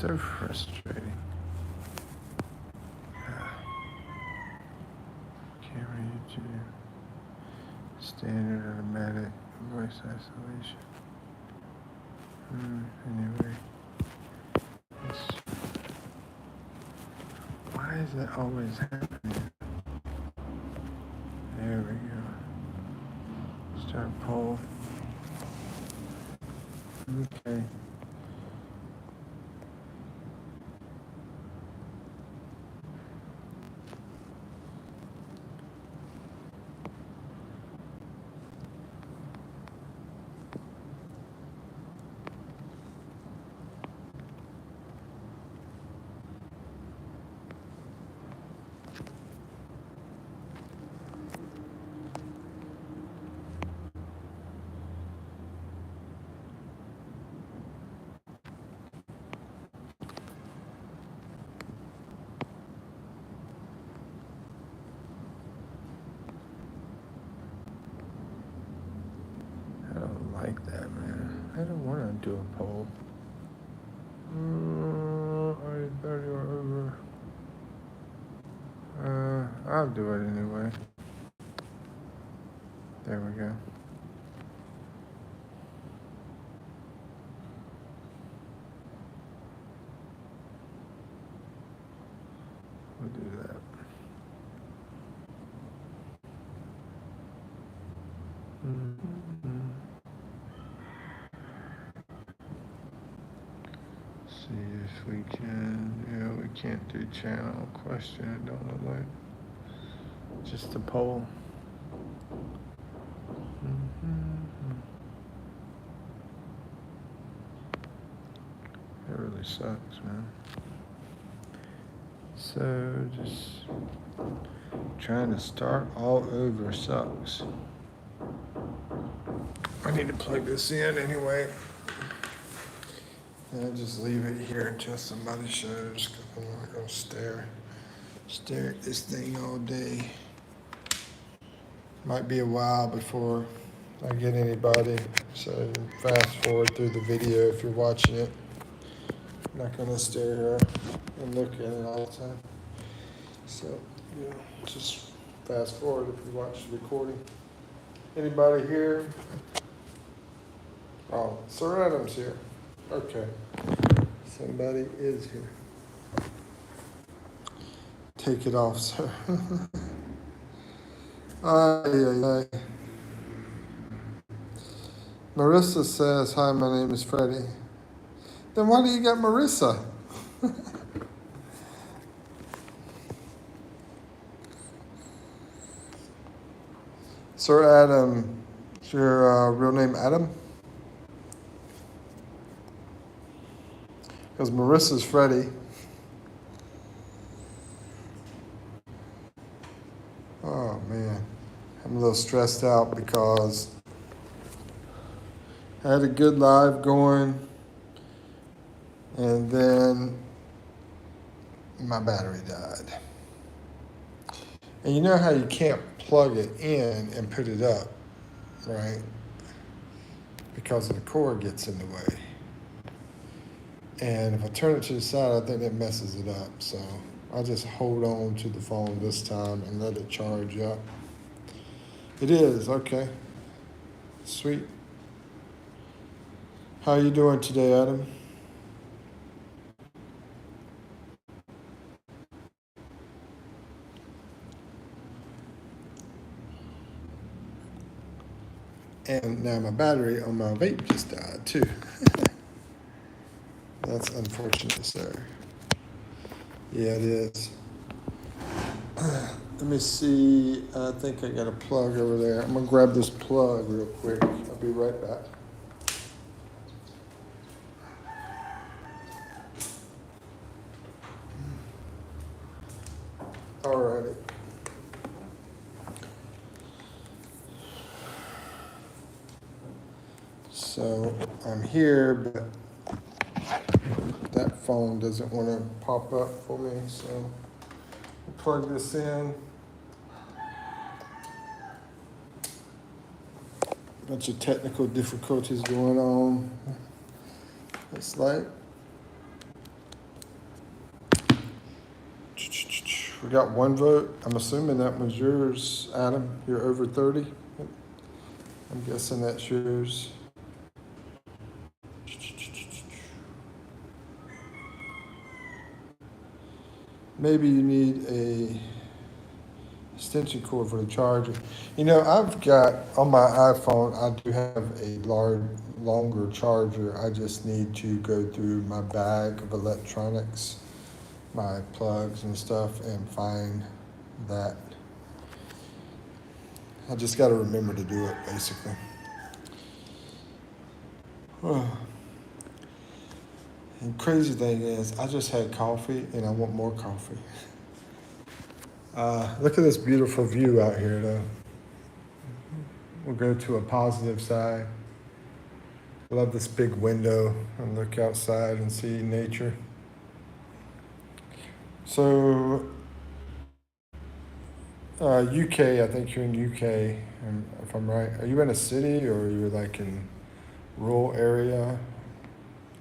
So frustrating. Camera YouTube. Standard automatic voice isolation. Anyway. Why is that always happening? There we go. Start poll. Okay. I don't like that, man. I don't want to do a poll. Are you 30 or over? I'll do it anyway. There we go. We'll do that. See if we can. Yeah, we can't do channel question. It don't look like. Just a poll. It really sucks, man. So just trying to start all over sucks. I need to plug this in anyway. And I'll just leave it here until somebody shows, because I'm not going to stare at this thing all day. Might be a while before I get anybody, so fast forward through the video if you're watching it. I'm not going to stare here and look at it all the time. So, yeah, just fast forward if you watch the recording. Anybody here? Oh, Sir Adam's here. Okay. Somebody is here. Take it off, sir. Aye. Marissa says, hi, my name is Freddie. Then why do you got Marissa? Sir Adam, is your real name Adam? Because Marissa's Freddie. Oh, man. I'm a little stressed out because I had a good live going, and then my battery died. And you know how you can't plug it in and put it up, right? Because the cord gets in the way. And if I turn it to the side, I think that messes it up. So I'll just hold on to the phone this time and let it charge up. It is, okay. Sweet. How are you doing today, Adam? And now my battery on my vape just died too. That's unfortunate, sir. Yeah, it is. Let me see. I think I got a plug over there. I'm going to grab this plug real quick. I'll be right back. Alrighty. So I'm here, but that phone doesn't want to pop up for me, so I'll plug this in. Bunch of technical difficulties going on. It's like We got one vote. I'm assuming that was yours, Adam. You're over 30. I'm guessing that's yours. Maybe you need a extension cord for the charger. You know, I've got on my iPhone, I do have a longer charger. I just need to go through my bag of electronics, my plugs and stuff, and find that. I just got to remember to do it, basically. And crazy thing is, I just had coffee and I want more coffee. Look at this beautiful view out here, though. We'll go to a positive side. Love this big window and look outside and see nature. So, UK, I think you're in UK, if I'm right. Are you in a city or are you like in rural area?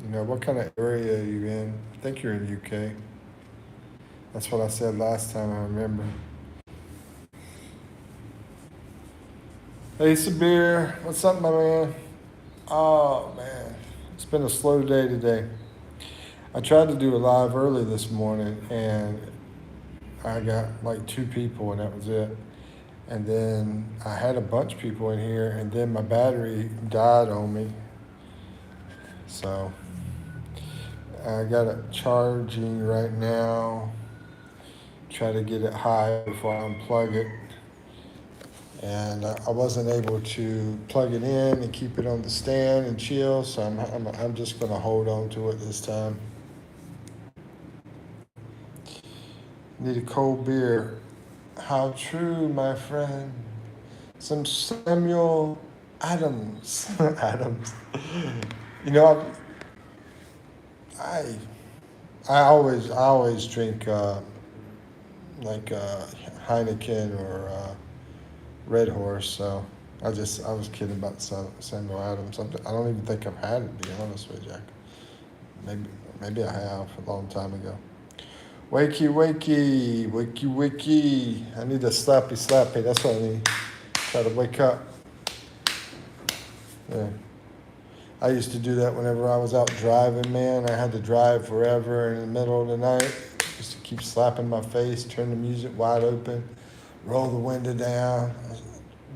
You know, what kind of area are you in? I think you're in UK. That's what I said last time, I remember. Hey, Sabir, what's up, my man? Oh, man, it's been a slow day today. I tried to do a live early this morning, and I got like 2 people, and that was it. And then I had a bunch of people in here, and then my battery died on me. So I got it charging right now. Try to get it high before I unplug it. And I wasn't able to plug it in and keep it on the stand and chill, so I'm just going to hold on to it this time. Need a cold beer. How true, my friend. Some Samuel Adams. Adams. You know, I always drink like Heineken or Red Horse. So I was kidding about Samuel Adams. I don't even think I've had it, to be honest with you. Maybe I have a long time ago. Wakey, wakey, wakey, wakey. I need a slappy, slappy. That's what I need. Try to wake up. Yeah. I used to do that whenever I was out driving, man. I had to drive forever in the middle of the night. Just to keep slapping my face, turn the music wide open, roll the window down,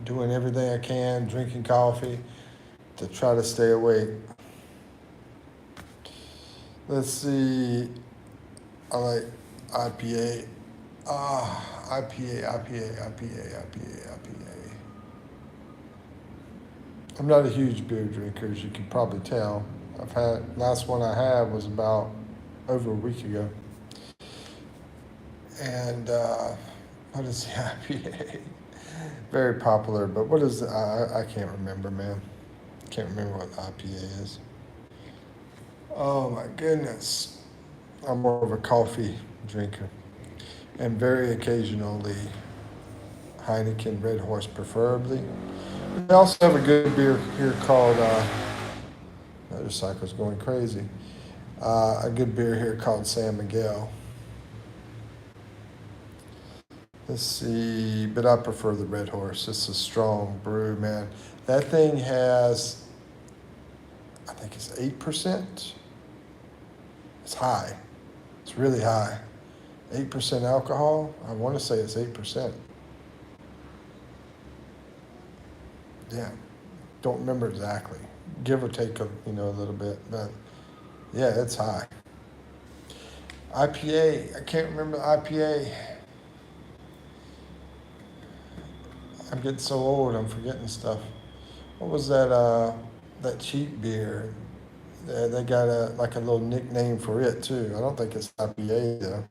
doing everything I can, drinking coffee to try to stay awake. Let's see. I like IPA. IPA. I'm not a huge beer drinker, as you can probably tell. Last one I had was about over a week ago. And what is the IPA? Very popular, but what is I can't remember, man. Can't remember what IPA is. Oh my goodness. I'm more of a coffee drinker. And very occasionally Heineken Red Horse preferably. We also have a good beer here called, motorcycle's going crazy. A good beer here called San Miguel. Let's see, but I prefer the Red Horse. It's a strong brew, man. That thing has, I think it's 8%. It's high. It's really high. 8% alcohol. I want to say it's 8%. Yeah, don't remember exactly. Give or take a little bit, but yeah, it's high. IPA. I can't remember the IPA. I'm getting so old. I'm forgetting stuff. What was that cheap beer? They got a little nickname for it too. I don't think it's IPA though.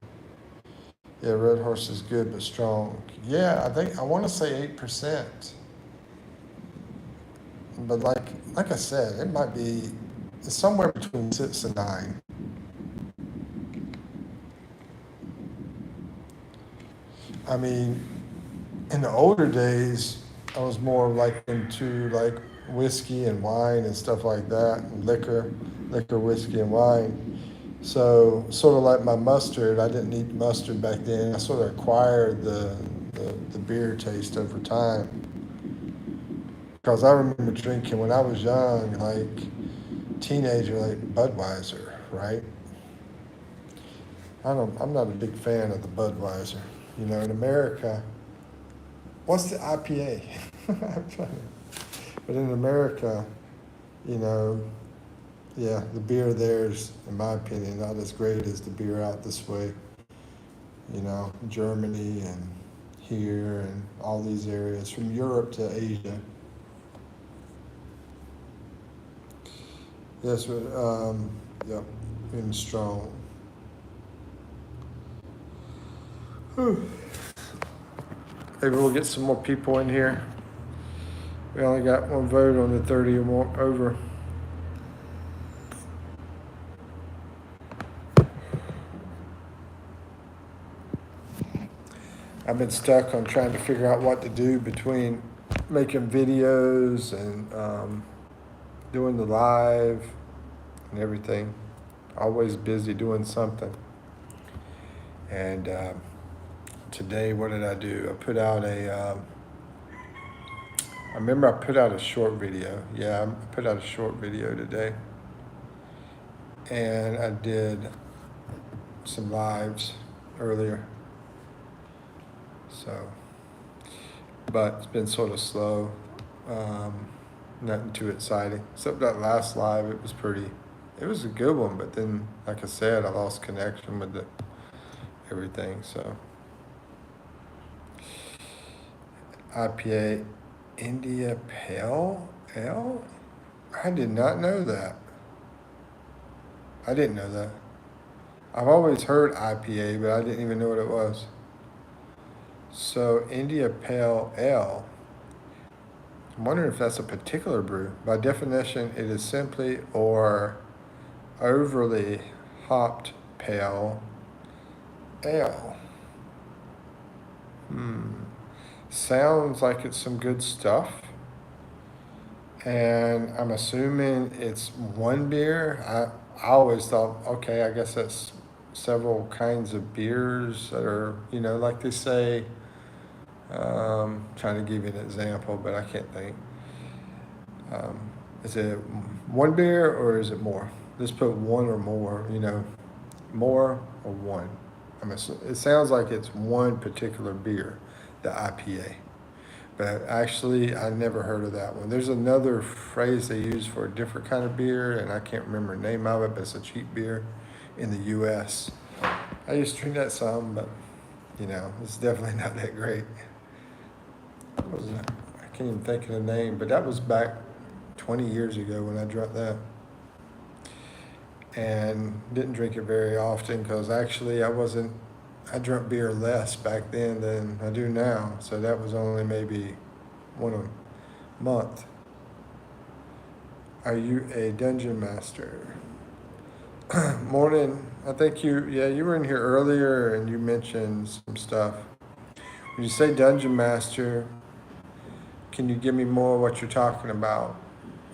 Yeah, Red Horse is good but strong. Yeah, I want to say 8%. But like I said, it might be somewhere between 6 and 9. I mean, in the older days, I was more like into like whiskey and wine and stuff like that, and liquor, whiskey and wine. So sort of like my mustard, I didn't eat mustard back then. I sort of acquired the beer taste over time. Because I remember drinking when I was young, like teenager, like Budweiser, right? I'm not a big fan of the Budweiser. You know, in America, what's the IPA? But in America, you know, yeah, the beer there's, in my opinion, not as great as the beer out this way. You know, Germany and here and all these areas, from Europe to Asia. Yes, yep, being strong. Whew. Maybe we'll get some more people in here. We only got one vote on the 30 or more over. I've been stuck on trying to figure out what to do between making videos and doing the live and everything. Always busy doing something. And today, what did I do? I put out I remember I put out a short video. Yeah, I put out a short video today. And I did some lives earlier. So, but it's been sort of slow. Nothing too exciting. Except that last live, it was a good one, but then, like I said, I lost connection with everything, so. IPA India Pale Ale? I did not know that. I didn't know that. I've always heard IPA, but I didn't even know what it was. So India Pale Ale. I'm wondering if that's a particular brew. By definition, it is simply or overly hopped pale ale. Sounds like it's some good stuff. And I'm assuming it's one beer. I always thought, okay, I guess that's several kinds of beers that are, you know, like they say, trying to give you an example, but I can't think. Is it one beer or is it more? Let's put one or more, you know, more or one. It sounds like it's one particular beer, the IPA. But actually, I never heard of that one. There's another phrase they use for a different kind of beer, and I can't remember the name of it, but it's a cheap beer in the U.S. I used to drink that some, but, you know, it's definitely not that great. What was that? I can't even think of the name, but that was back 20 years ago when I drank that. And didn't drink it very often because actually I drank beer less back then than I do now. So that was only maybe one a month. Are you a dungeon master? Morning. I think you were in here earlier and you mentioned some stuff. When you say dungeon master, can you give me more what you're talking about?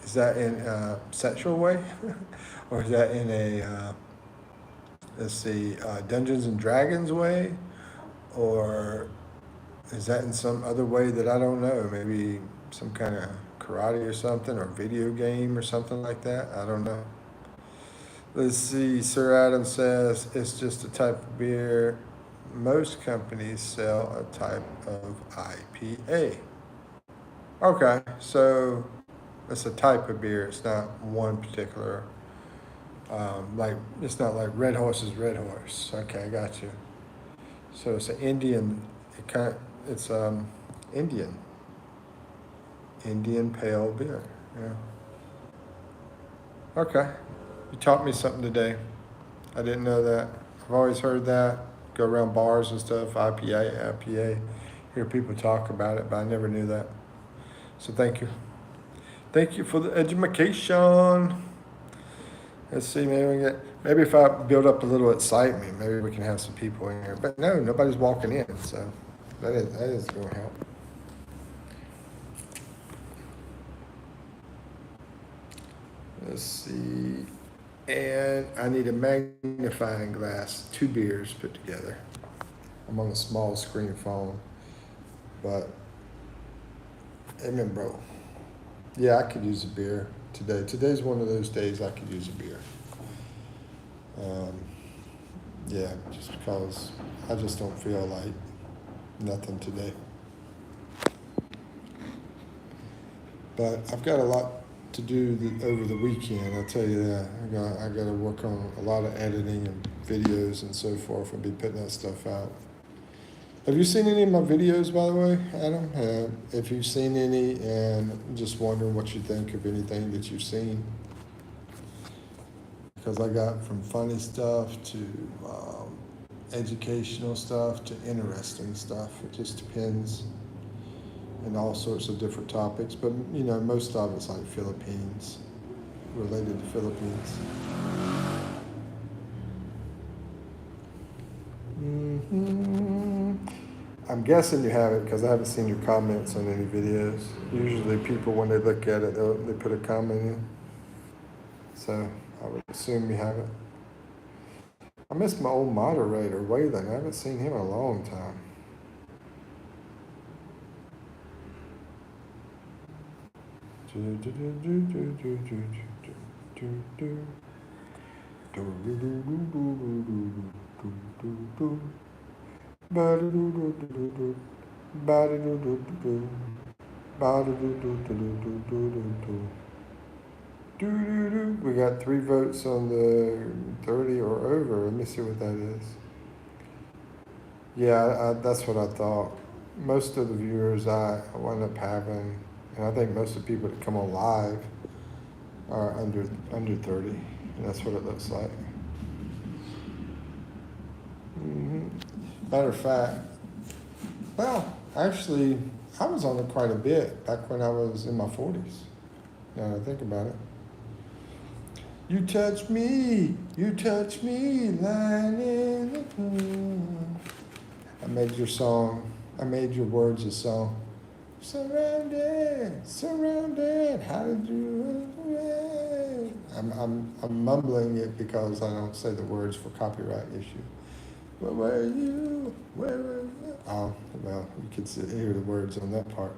Is that in a sexual way? Or is that in a, Dungeons and Dragons way? Or is that in some other way that I don't know? Maybe some kind of karate or something, or video game or something like that? I don't know. Let's see, Sir Adam says it's just a type of beer. Most companies sell a type of IPA. Okay, so it's a type of beer. It's not one particular, like, it's not like Red Horse is Red Horse. Okay, I got you. So it's an Indian, it's Indian pale beer, yeah. Okay, you taught me something today. I didn't know that. I've always heard that, go around bars and stuff, IPA, hear people talk about it, but I never knew that. So thank you. Thank you for the education. Let's see, maybe if I build up a little excitement, maybe we can have some people in here. But no, nobody's walking in, so that is going to help. Let's see. And I need a magnifying glass, 2 beers put together. I'm on a small screen phone, but amen, bro. Yeah, I could use a beer today. Today's one of those days I could use a beer. Um, yeah, just because I just don't feel like nothing today. But I've got a lot to do over the weekend. I'll tell you that. I got to work on a lot of editing and videos and so forth, and be putting that stuff out. Have you seen any of my videos, by the way, Adam? If you've seen any, and I'm just wondering what you think of anything that you've seen, because I got from funny stuff to educational stuff to interesting stuff. It just depends, and all sorts of different topics. But you know, most of it's like Philippines, related to Philippines. I'm guessing you have it because I haven't seen your comments on any videos. Usually people, when they look at it, they put a comment in. So I would assume you have it. I miss my old moderator, Waylon. I haven't seen him in a long time. We got 3 votes on the 30 or over. Let me see what that is. Yeah, that's what I thought. Most of the viewers I wind up having, and I think most of the people that come on live are under 30, and that's what it looks like. Matter of fact, well, actually, I was on it quite a bit back when I was in my 40s. Now that I think about it. You touch me, lying in the pool. I made your song. I made your words a song. Surrounded, how did you? I'm mumbling it because I don't say the words for copyright issue. Where were you? Where were you? Oh, well, you could hear the words on that part.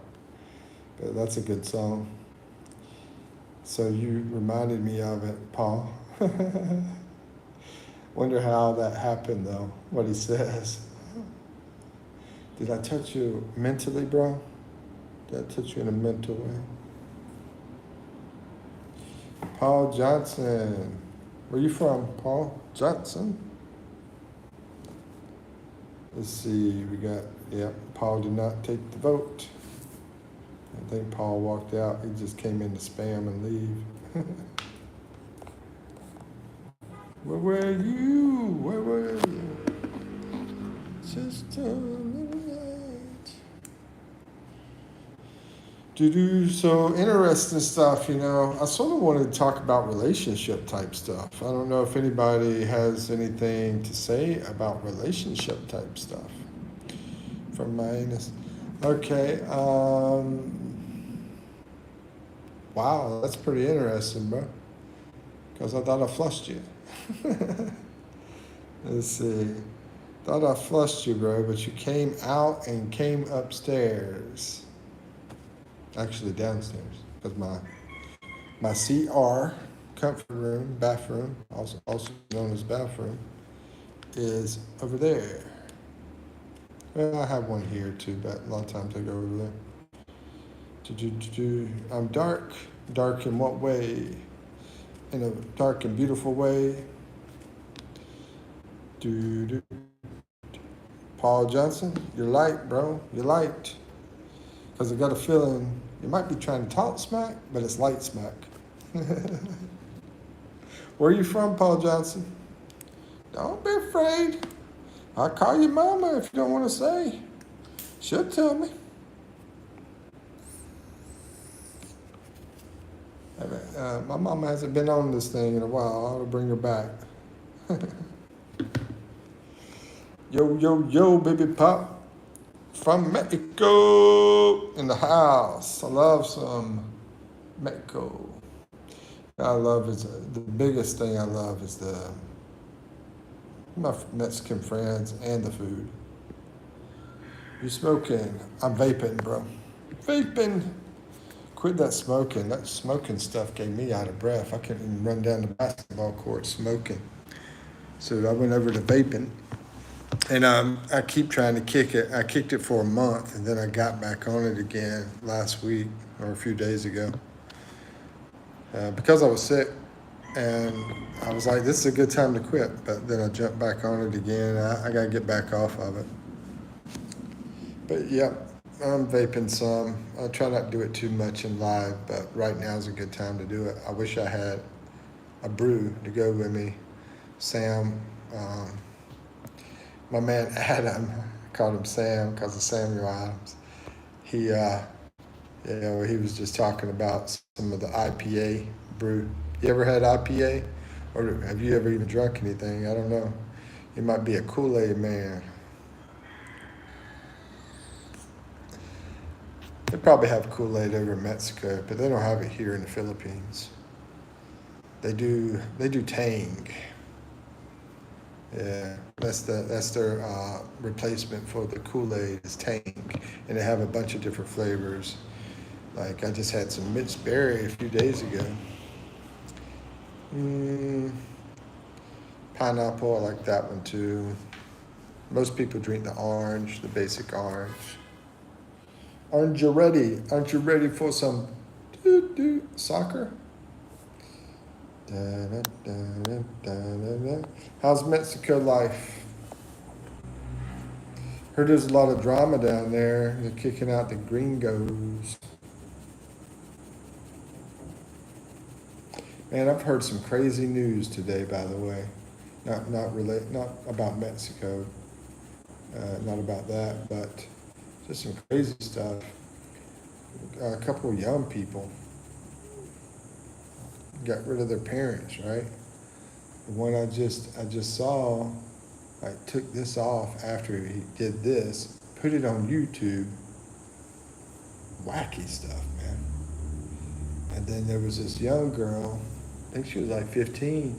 But that's a good song. So you reminded me of it, Paul. Wonder how that happened, though, what he says. Did I touch you mentally, bro? Did I touch you in a mental way? Paul Johnson. Where you from, Paul Johnson? Let's see, we got, Paul did not take the vote. I think Paul walked out. He just came in to spam and leave. Where were you? Where were you? Just a minute. So interesting stuff, you know. I sort of wanted to talk about relationship type stuff. I don't know if anybody has anything to say about relationship type stuff. From my anus. Okay. Wow, that's pretty interesting, bro. Because I thought I flushed you. Let's see. Thought I flushed you, bro, but you came out and came upstairs. Actually, downstairs. Because my CR, comfort room, bathroom, also known as bathroom, is over there. Well, I have one here too, but a lot of times I go over there. I'm dark. Dark in what way? In a dark and beautiful way. Paul Johnson, you're light, bro. You're light. Because I got a feeling you might be trying to talk smack, but it's light smack. Where are you from, Paul Johnson? Don't be afraid. I'll call your mama if you don't want to say. She'll tell me. My mama hasn't been on this thing in a while. I ought to bring her back. Yo, baby pop. From Mexico in the house. I love some Mexico. I love is the biggest thing I love is my Mexican friends and the food. You smoking? I'm vaping, bro. Vaping. Quit that smoking. That smoking stuff gave me out of breath. I couldn't even run down the basketball court smoking. So I went over to vaping, and I keep trying to kick it. I kicked it for a month, and then I got back on it again last week or a few days ago because I was sick, and I was like, "This is a good time to quit." But then I jumped back on it again. I got to get back off of it. But yeah, I'm vaping some. I try not to do it too much in live, but right now is a good time to do it. I wish I had a brew to go with me. Sam, my man Adam, I called him Sam because of Samuel Adams. He, he was just talking about some of the IPA brew. You ever had IPA, or have you ever even drunk anything? I don't know. You might be a Kool-Aid man. They probably have Kool-Aid over in Mexico, but they don't have it here in the Philippines. They do. They do Tang. Yeah, that's their replacement for the Kool-Aid is Tang, and they have a bunch of different flavors. Like I just had some mixed berry a few days ago. Mm, pineapple, I like that one too. Most people drink the orange, the basic orange. Aren't you ready? Aren't you ready for some soccer? Da, da, da, da, da, da. How's Mexico life? Heard there's a lot of drama down there. They're kicking out the gringos. Man, I've heard some crazy news today, by the way. Not about Mexico, not about that, but just some crazy stuff. A couple of young people got rid of their parents, right? The one I just saw, like took this off after he did this, put it on YouTube. Wacky stuff, man. And then there was this young girl, I think she was like 15,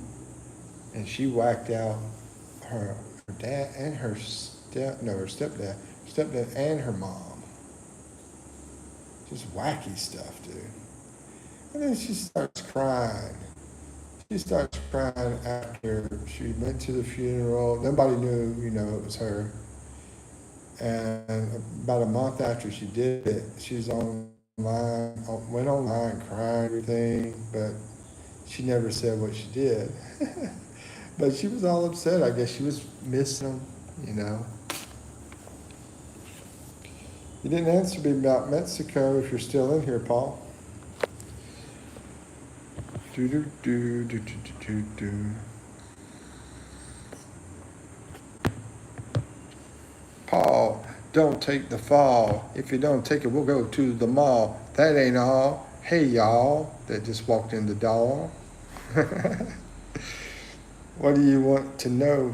and she whacked out her dad and her stepdad and her mom. Just wacky stuff, dude. And then she starts crying. She starts crying after she went to the funeral. Nobody knew, it was her. And about a month after she did it, she's went online crying and everything, but she never said what she did. But she was all upset. I guess she was missing them. You didn't answer me about Mexico if you're still in here, Paul. Do do do do do do do. Paul, don't take the fall. If you don't take it, we'll go to the mall. That ain't all. Hey, y'all that just walked in the door. What do you want to know?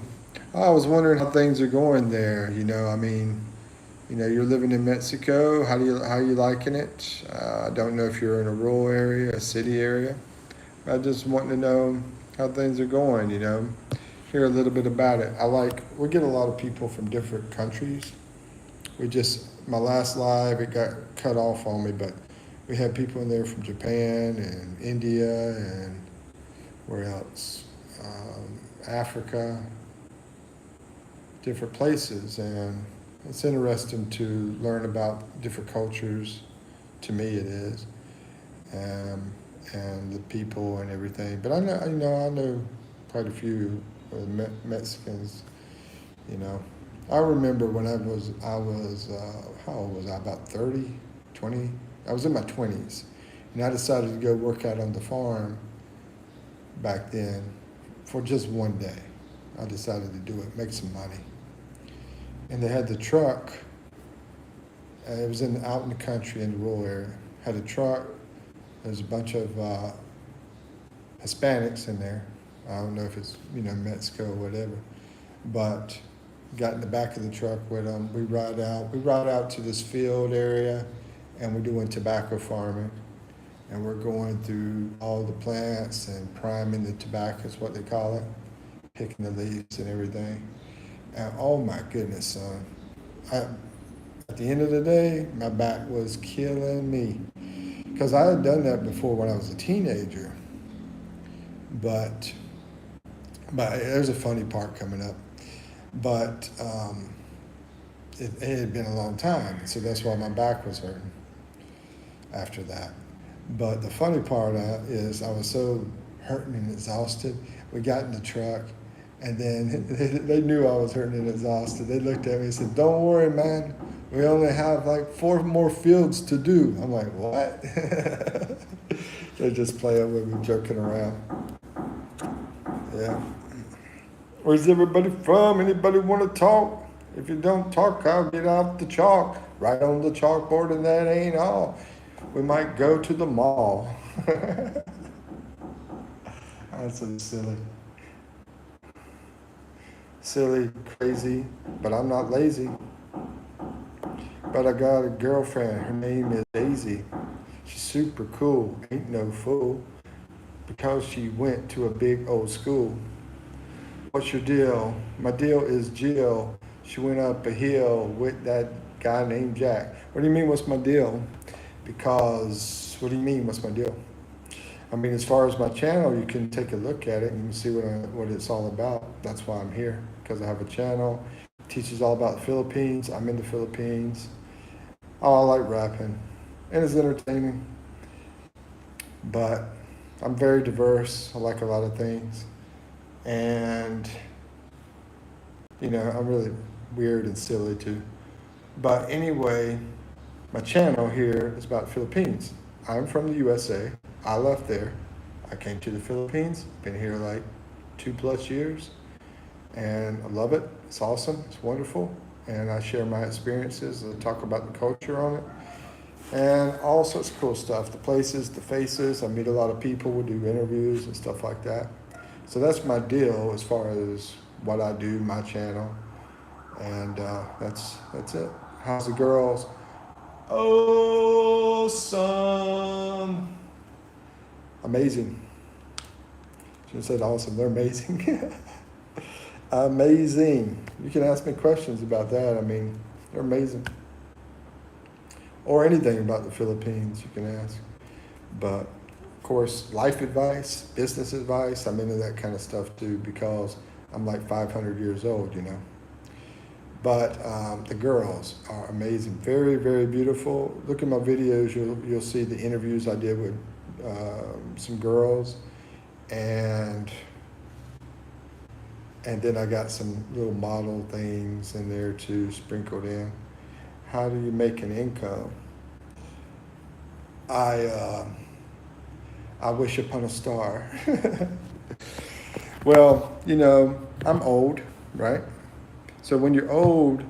I was wondering how things are going there. You're living in Mexico. How are you liking it? I don't know if you're in a rural area, a city area. I just want to know how things are going. Hear a little bit about it. We get a lot of people from different countries. My last live, it got cut off on me, but we had people in there from Japan and India and where else? Africa, different places. And it's interesting to learn about different cultures. To me, it is. And the people and everything. But I know quite a few Mexicans. I remember when I was how old was I? About 30, 20. I was in my 20s, and I decided to go work out on the farm back then for just one day. I decided to do it, make some money. And they had the truck. It was out in the country in the rural area. Had a truck. There's a bunch of Hispanics in there. I don't know if it's Mexico or whatever, but got in the back of the truck with them. We ride out to this field area, and we're doing tobacco farming. and we're going through all the plants and priming the tobacco is what they call it, picking the leaves and everything. And oh my goodness, son. At the end of the day, my back was killing me. Because I had done that before when I was a teenager. But, but there's a funny part coming up. But it had been a long time. So that's why my back was hurting after that. But the funny part is I was so hurting and exhausted. We got in the truck, and then they knew I was hurting and exhausted. They looked at me and said, "Don't worry, man. We only have like 4 more fields to do." I'm like, "What?" They're just playing with me, joking around. Yeah. Where's everybody from? Anybody want to talk? If you don't talk, I'll get out the chalk. Right on the chalkboard, and that ain't all. We might go to the mall. That's so silly. Silly, crazy, but I'm not lazy. But I got a girlfriend. Her name is Daisy. She's super cool. Ain't no fool. Because she went to a big old school. What's your deal? My deal is Jill. She went up a hill with that guy named Jack. What do you mean, what's my deal? Because, what do you mean, what's my deal? I mean, as far as my channel, you can take a look at it and see what it's all about. That's why I'm here, because I have a channel. It teaches all about the Philippines. I'm in the Philippines. Oh, I like rapping, and it's entertaining. But I'm very diverse. I like a lot of things. And, I'm really weird and silly too. But anyway, my channel here is about Philippines. I'm from the USA. I left there. I came to the Philippines. Been here like 2+ years. And I love it. It's awesome. It's wonderful. And I share my experiences and talk about the culture on it. And all sorts of cool stuff. The places, the faces. I meet a lot of people. We do interviews and stuff like that. So that's my deal as far as what I do, my channel. And that's it. How's the girls? Awesome. Amazing. Should have said awesome. They're amazing. Amazing. You can ask me questions about that. I mean, they're amazing. Or anything about the Philippines you can ask. But, of course, life advice, business advice, I'm into that kind of stuff too because I'm like 500 years old, But the girls are amazing, very, very beautiful. Look at my videos; you'll see the interviews I did with some girls, and then I got some little model things in there too, sprinkled in. How do you make an income? I wish upon a star. Well, I'm old, right? So when you're old,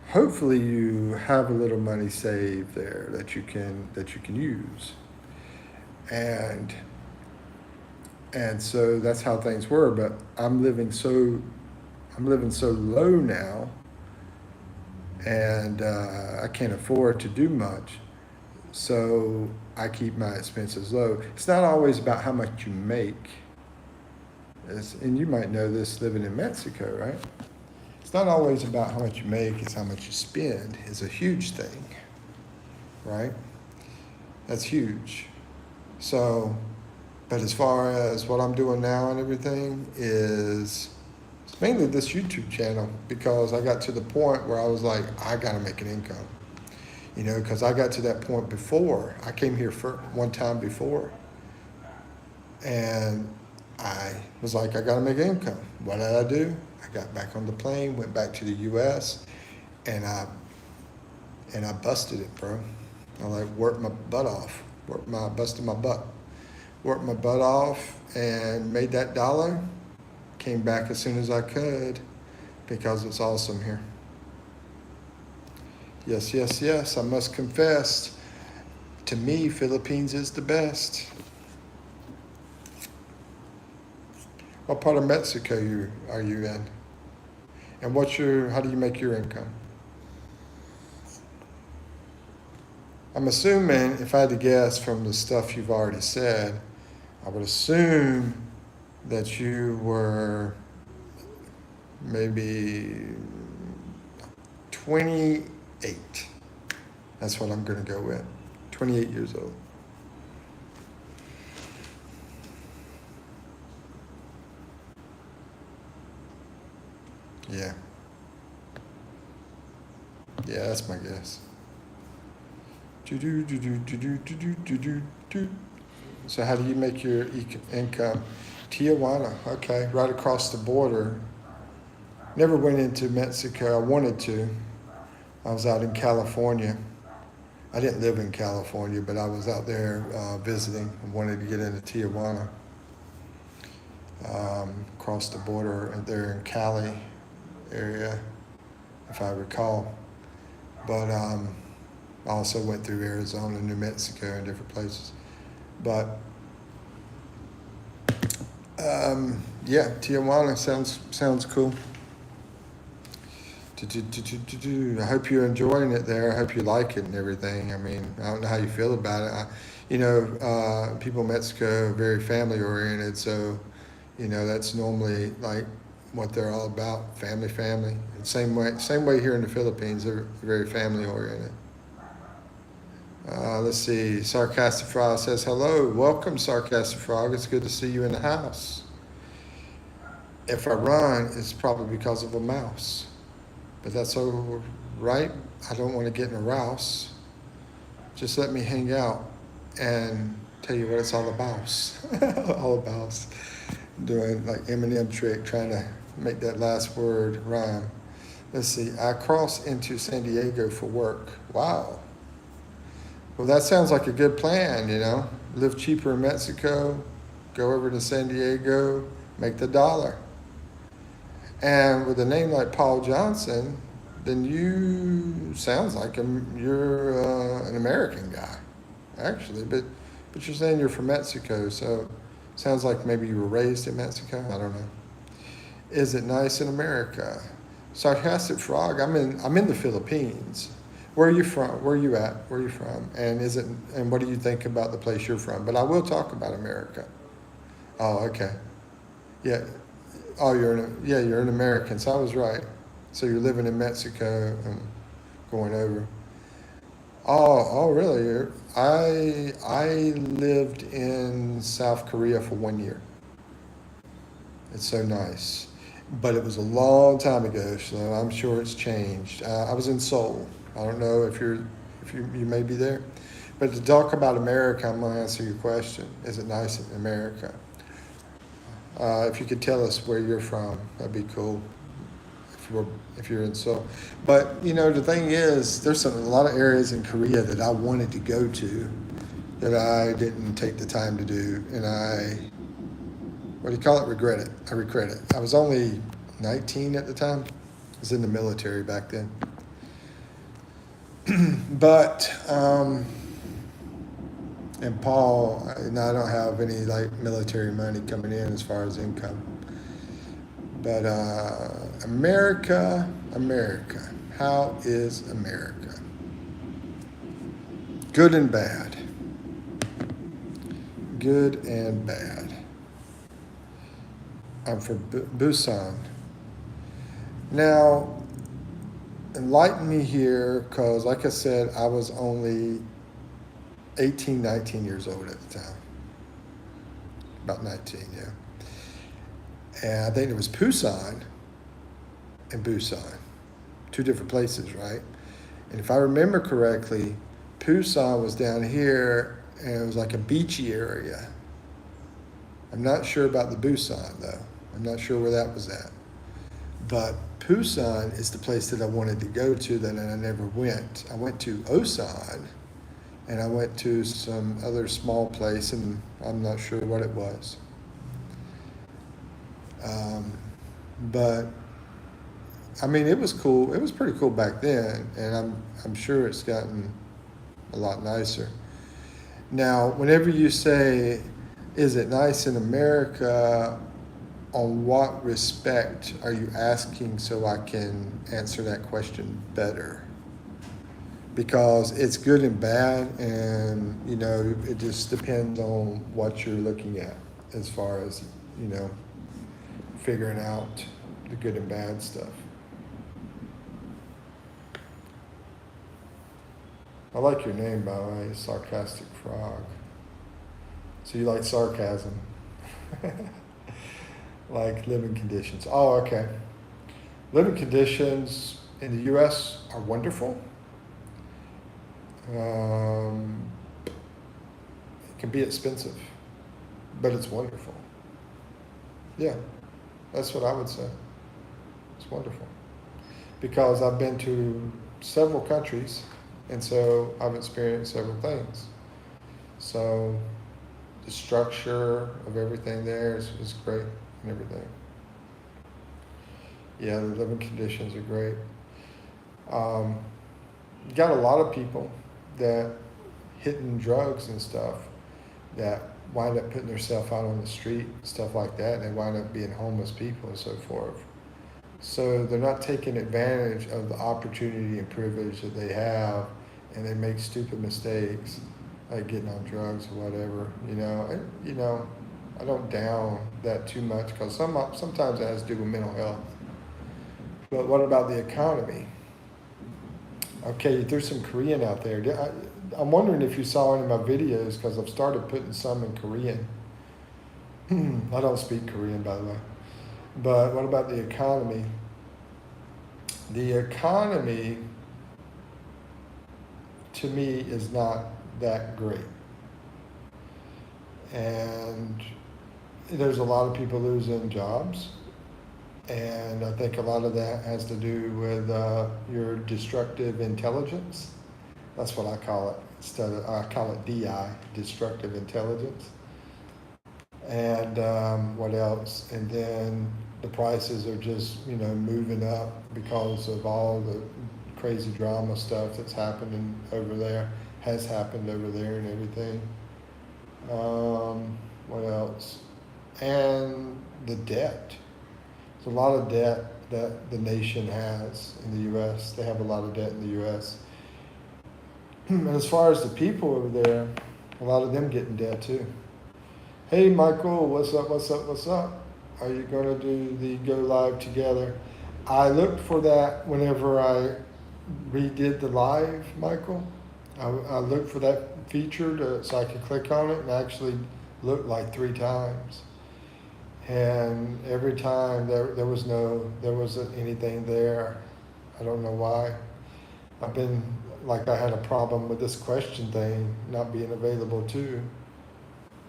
hopefully you have a little money saved there that you can use. And so that's how things were, but I'm living so low now, and I can't afford to do much. So I keep my expenses low. It's not always about how much you make. And you might know this living in Mexico, right? It's not always about how much you make, it's how much you spend. It's a huge thing, right? That's huge. So, but as far as what I'm doing now and everything it's mainly this YouTube channel because I got to the point where I was like, I gotta make an income. Because I got to that point before. I came here for one time before. And I was like, I gotta make an income. What did I do? I got back on the plane, went back to the US, and I busted it, bro. I worked my butt off. Busted my butt. Worked my butt off and made that dollar. Came back as soon as I could because it's awesome here. Yes, yes, yes, I must confess. To me, Philippines is the best. What part of Mexico are you in? And how do you make your income? I'm assuming, if I had to guess from the stuff you've already said, I would assume that you were maybe 28. That's what I'm going to go with. 28 years old. Yeah. Yeah, that's my guess. So how do you make your income? Tijuana, okay, right across the border. Never went into Mexico. I wanted to. I was out in California. I didn't live in California, but I was out there visiting and wanted to get into Tijuana. Across the border there in Cali area, if I recall. But I also went through Arizona, New Mexico, and different places. But yeah, Tijuana sounds cool. I hope you're enjoying it there. I hope you like it and everything. I mean, I don't know how you feel about it. People in Mexico are very family oriented, so that's normally like what they're all about, family. And same way here in the Philippines, they're very family oriented. Let's see, Sarcastic Frog says, hello, welcome Sarcastic Frog, it's good to see you in the house. If I run, it's probably because of a mouse. But that's all right, I don't want to get in a rouse. Just let me hang out and tell you what it's all about. All about. Doing like Eminem trick, trying to make that last word rhyme. Let's see, I cross into San Diego for work. Wow. Well, that sounds like a good plan, Live cheaper in Mexico, go over to San Diego, make the dollar. And with a name like Paul Johnson, then you sounds like you're an American guy, actually. But you're saying you're from Mexico, so sounds like maybe you were raised in Mexico. I don't know. Is it nice in America? Sarcastic Frog. I'm in the Philippines. Where are you from? Where are you at? Where are you from? And what do you think about the place you're from? But I will talk about America. Oh, okay. Yeah. Oh, you're an American. So I was right. So you're living in Mexico and going over. Oh, really? I lived in South Korea for 1 year. It's so nice, but it was a long time ago, so I'm sure it's changed. I was in Seoul. I don't know if you may be there, but to talk about America, I'm going to answer your question. Is it nice in America? If you could tell us where you're from, that'd be cool. If you're in Seoul, but the thing is, there's a lot of areas in Korea that I wanted to go to that I didn't take the time to do, and regret it. I regret it. I was only 19 at the time. I was in the military back then. But and Paul, I don't have any military money coming in as far as income. But America, how is America? Good and bad. Good and bad. I'm from Busan. Now, enlighten me here, because like I said, I was only 18, 19 years old at the time. About 19, yeah. And I think it was Busan and Busan. Two different places, right? And if I remember correctly, Busan was down here, and it was like a beachy area. I'm not sure about the Busan, though. I'm not sure where that was at. But Busan is the place that I wanted to go to that I never went. I went to Osan, and I went to some other small place, and I'm not sure what it was. But I mean, it was cool. It was pretty cool back then, and I'm sure it's gotten a lot nicer. Now, whenever you say, "Is it nice in America?" on what respect are you asking, so I can answer that question better? because it's good and bad, and it just depends on what you're looking at as far as figuring out the good and bad stuff. I like your name, by the way, Sarcastic Frog. So you like sarcasm. Like living conditions. Oh, okay. Living conditions in the U.S. are wonderful. It can be expensive, but it's wonderful. Yeah, that's what I would say. It's wonderful. Because I've been to several countries, and so I've experienced several things. So the structure of everything there is great and everything. Yeah, the living conditions are great. You got a lot of people that hitting drugs and stuff that wind up putting themselves out on the street, stuff like that, and they wind up being homeless people and so forth. So they're not taking advantage of the opportunity and privilege that they have, and they make stupid mistakes, like getting on drugs or whatever. I don't down that too much because sometimes it has to do with mental health. But what about the economy? Okay, there's some Korean out there. I'm wondering if you saw any of my videos because I've started putting some in Korean. I don't speak Korean, by the way. But what about the economy? The economy, to me, is not that great. And there's a lot of people losing jobs. And I think a lot of that has to do with your destructive intelligence. That's what I call it. I call it DI, destructive intelligence. And what else? And then the prices are just moving up because of all the crazy drama stuff that's happening over there, has happened over there, and everything. What else? And the debt. There's a lot of debt that the nation has in the U.S. They have a lot of debt in the U.S. And as far as the people over there, a lot of them get in debt too. Hey, Michael, what's up, what's up, what's up? Are you going to do the go live together? I looked for that whenever I redid the live, Michael. I looked for that feature so I could click on it, and actually looked like 3 times. And every time there wasn't anything there. I don't know why. I had a problem with this question thing not being available too.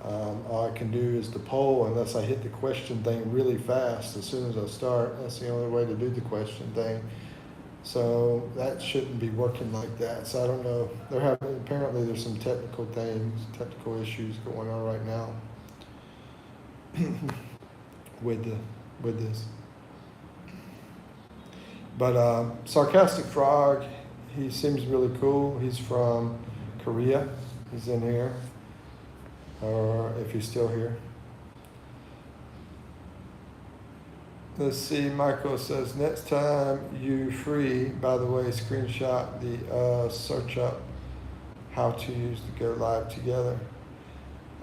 All I can do is the poll unless I hit the question thing really fast as soon as I start. That's the only way to do the question thing. So that shouldn't be working like that. So I don't know. Apparently there's some technical issues going on right now with this. But Sarcastic Frog, he seems really cool. He's from Korea. He's in here, or if he's still here. Let's see, Michael says, next time you free, by the way, screenshot the search up how to use the Go Live together.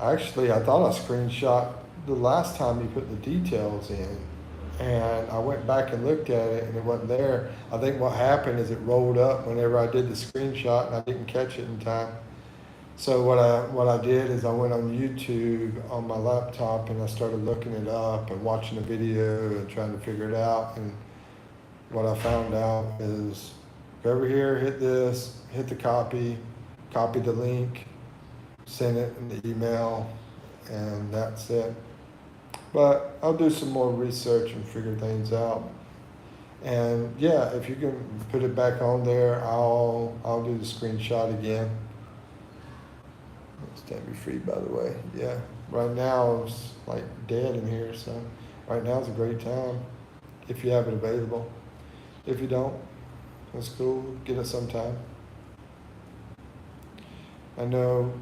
Actually, I thought I screenshot the last time you put the details in, and I went back and looked at it and it wasn't there. I think what happened is it rolled up whenever I did the screenshot and I didn't catch it in time. So what I did is I went on YouTube on my laptop and I started looking it up and watching the video and trying to figure it out. And what I found out is go over here, hit this, hit the copy the link, send it in the email, and that's it. But I'll do some more research and figure things out. And yeah, if you can put it back on there, I'll do the screenshot again. Stand me free, by the way. Yeah, right now it's like dead in here, so right now is a great time if you have it available. If you don't, that's cool. Get it sometime. I know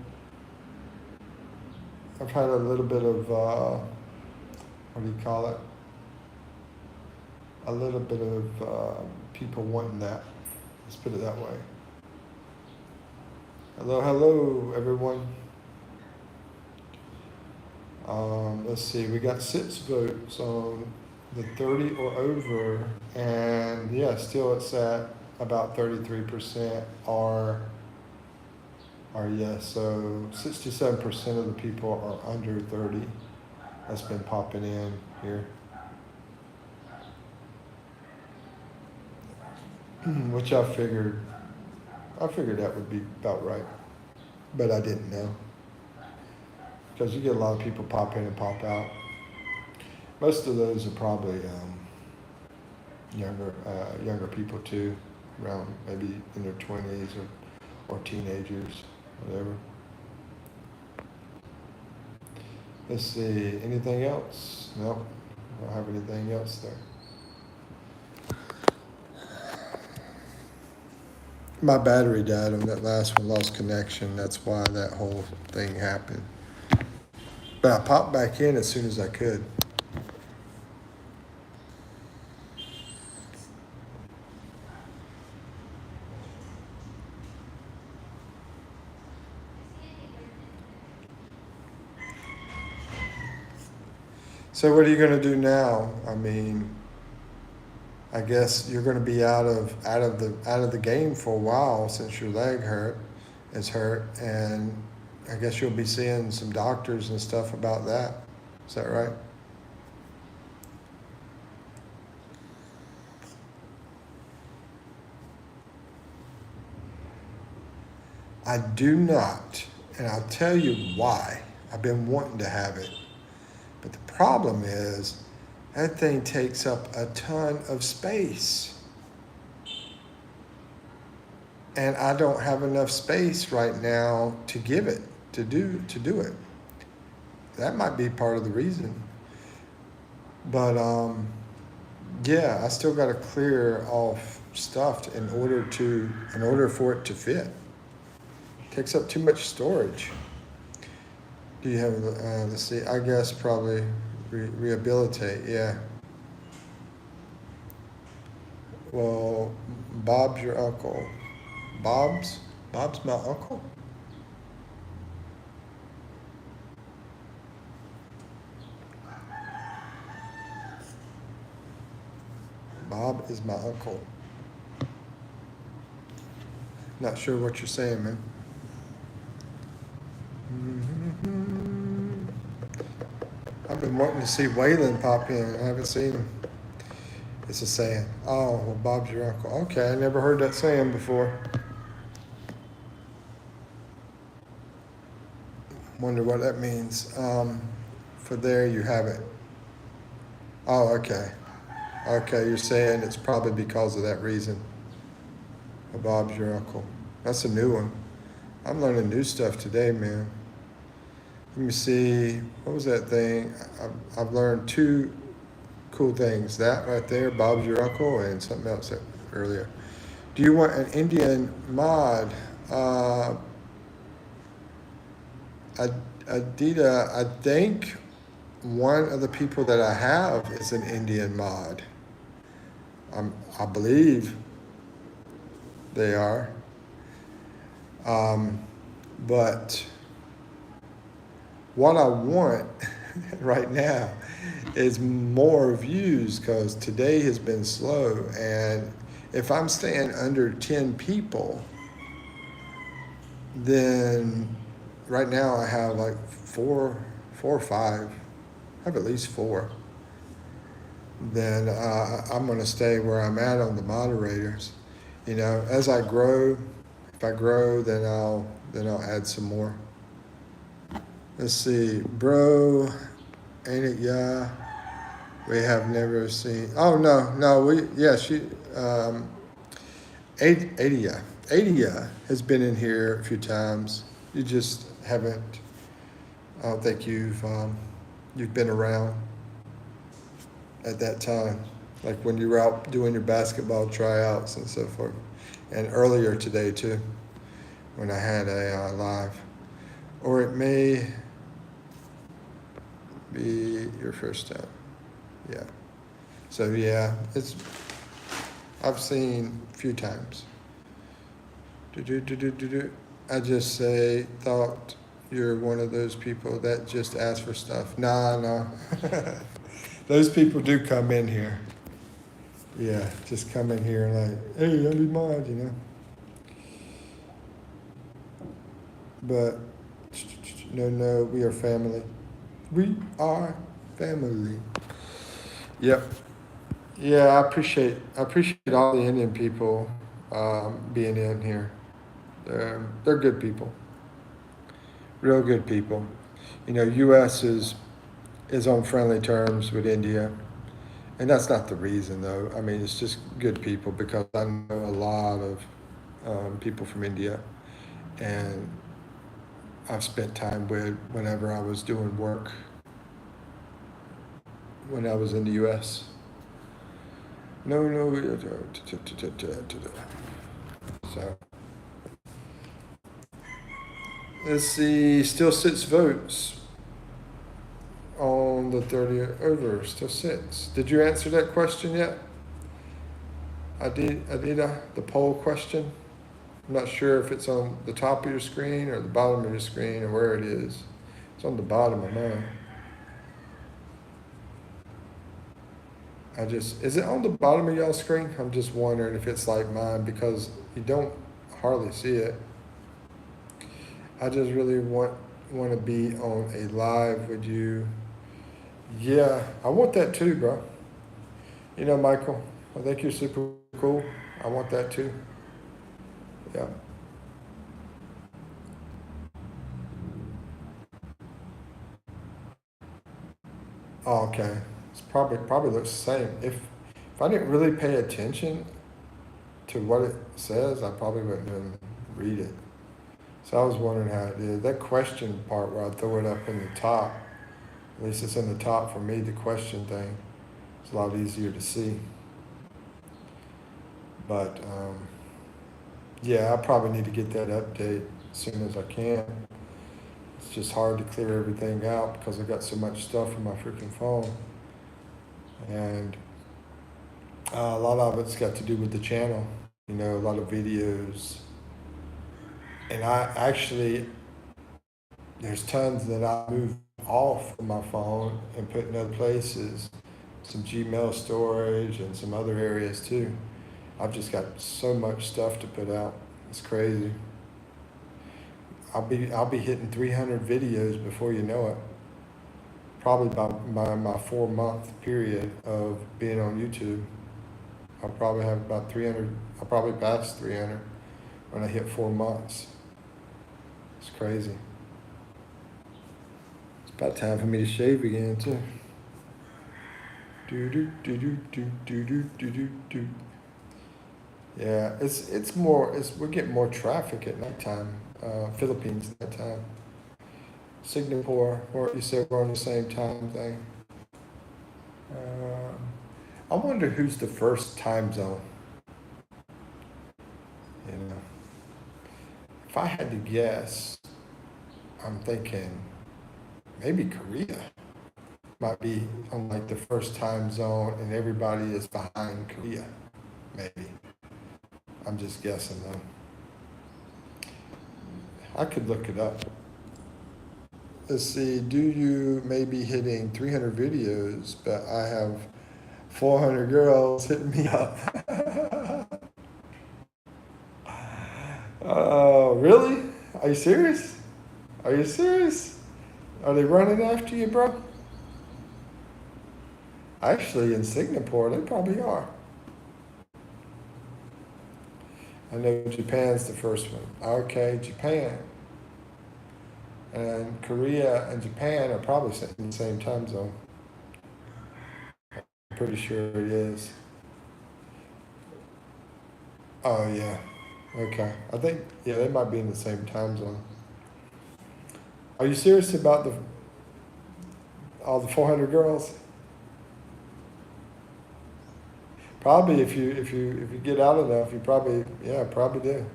I've had a little bit of what do you call it? A little bit of people wanting that. Let's put it that way. Hello, hello, everyone. Let's see, we got 6 votes on the 30 or over, and yeah, still it's at about 33% are yes. So 67% of the people are under 30. That's been popping in here, which I figured that would be about right, but I didn't know because you get a lot of people pop in and pop out. Most of those are probably younger people too, around maybe in their 20s or teenagers, whatever. Let's see, anything else? No, I don't have anything else there. My battery died on that last one, lost connection. That's why that whole thing happened. But I popped back in as soon as I could. So what are you going to do now? I mean, I guess you're going to be out of the game for a while since your leg is hurt, and I guess you'll be seeing some doctors and stuff about that. Is that right? I do not, and I'll tell you why. I've been wanting to have it, but the problem is that thing takes up a ton of space. And I don't have enough space right now to give it, to do it. That might be part of the reason. But yeah, I still got to clear off stuff in order for it to fit. It takes up too much storage. Do you have, let's see, I guess probably rehabilitate, yeah. Well, Bob's your uncle. Bob's my uncle? Bob is my uncle. Not sure what you're saying, man. I've been wanting to see Waylon pop in. I haven't seen him. It's a saying. Oh, well, Bob's your uncle. Okay, I never heard that saying before. Wonder what that means. For there you have it. Oh, okay. Okay, you're saying it's probably because of that reason. Bob's your uncle. That's a new one. I'm learning new stuff today, man. Let me see. What was that thing? I've learned 2 cool things. That right there, Bob's your uncle, and something else earlier. Do you want an Indian mod? Adita, I think one of the people that I have is an Indian mod. I believe they are. But what I want right now is more views because today has been slow. And if I'm staying under 10 people, then right now I have like 4 or 5. I have at least 4. Then I'm going to stay where I'm at on the moderators. You know, as I grow, if I grow, then I'll add some more. Let's see, bro, ain't it? Yeah, we have never seen. Oh no, she, Adia has been in here a few times. You just haven't. I don't think you've been around at that time, like when you were out doing your basketball tryouts and so forth, and earlier today too, when I had a live, or it may be your first time. Yeah. So yeah, I've seen a few times. I just say, thought you're one of those people that just ask for stuff. Nah. Those people do come in here. Yeah, just come in here and like, hey, I need mine, you know. But no, we are family. We are family. Yep. Yeah, I appreciate all the Indian people being in here. They're good people, real good people. You know, U.S. is on friendly terms with India, and that's not the reason though. I mean, it's just good people because I know a lot of people from India, and I've spent time with whenever I was doing work when I was in the U.S. No. So let's see. Still 6 votes on the 30 over. Still 6. Did you answer that question yet? Adida, the poll question. I'm not sure if it's on the top of your screen or the bottom of your screen or where it is. It's on the bottom of mine. Is it on the bottom of y'all's screen? I'm just wondering if it's like mine because you don't hardly see it. I just really want to be on a live with you. Yeah, I want that too, bro. You know, Michael, I think you're super cool. I want that too. Yeah. Oh, okay. It's probably looks the same. If I didn't really pay attention to what it says, I probably wouldn't even read it. So I was wondering how it did. That question part where I throw it up in the top, at least it's in the top for me, the question thing, it's a lot easier to see. But yeah, I probably need to get that update as soon as I can. It's just hard to clear everything out because I got so much stuff on my freaking phone. And a lot of it's got to do with the channel, you know, a lot of videos. And there's tons that I move off of my phone and put in other places, some Gmail storage and some other areas too. I've just got so much stuff to put out. It's crazy. I'll be hitting 300 videos before you know it. Probably by my 4-month period of being on YouTube. I'll probably have about 300. I'll probably pass 300 when I hit 4 months. It's crazy. It's about time for me to shave again too. Do. Yeah, we're getting more traffic at nighttime. Philippines at that time. Singapore, or you said we're on the same time thing. I wonder who's the first time zone. You know, if I had to guess, I'm thinking maybe Korea might be on like the first time zone, and everybody is behind Korea. Maybe. I'm just guessing though. I could look it up. Let's see, do you maybe hitting 300 videos, but I have 400 girls hitting me up. Oh, really? Are you serious? Are you serious? Are they running after you, bro? Actually, in Singapore, they probably are. I know Japan's the first one. Okay, Japan. And Korea and Japan are probably in the same time zone. I'm pretty sure it is. Oh, yeah. Okay. I think, yeah, they might be in the same time zone. Are you serious about all the 400 girls? Probably if you get out enough, you probably do.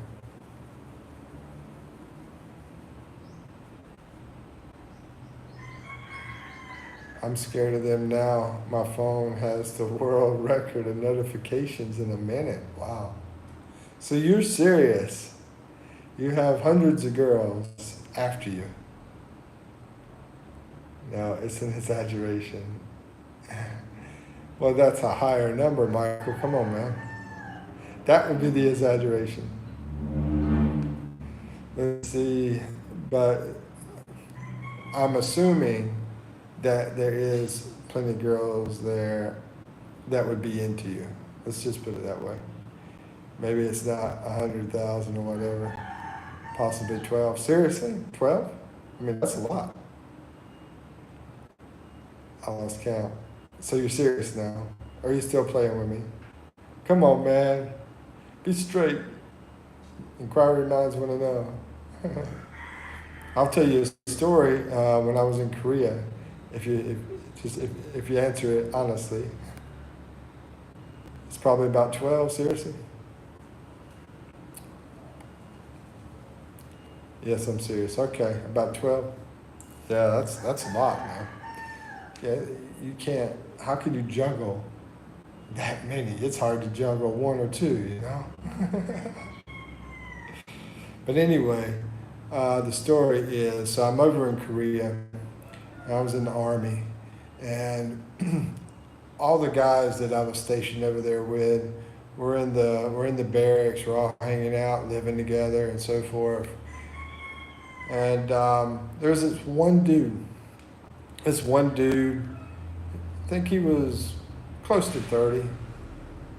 I'm scared of them now. My phone has the world record of notifications in a minute. Wow. So you're serious. You have hundreds of girls after you. No, it's an exaggeration. Well, that's a higher number, Michael. Come on, man. That would be the exaggeration. Let's see, but I'm assuming that there is plenty of girls there that would be into you. Let's just put it that way. Maybe it's not 100,000 or whatever. Possibly 12. Seriously? 12? I mean, that's a lot. I lost count. So you're serious now? Or are you still playing with me? Come on, man. Be straight. Inquiry minds want to know. I'll tell you a story when I was in Korea. If you answer it honestly, it's probably about 12. Seriously? Yes, I'm serious. Okay, about 12. Yeah, that's a lot, man. Yeah, you can't. How can you juggle that many? It's hard to juggle one or two, you know. But anyway, the story is, so I'm over in Korea. I was in the army, and all the guys that I was stationed over there with were in the barracks. We're all hanging out, living together, and so forth. And there was this one dude. I think he was close to 30,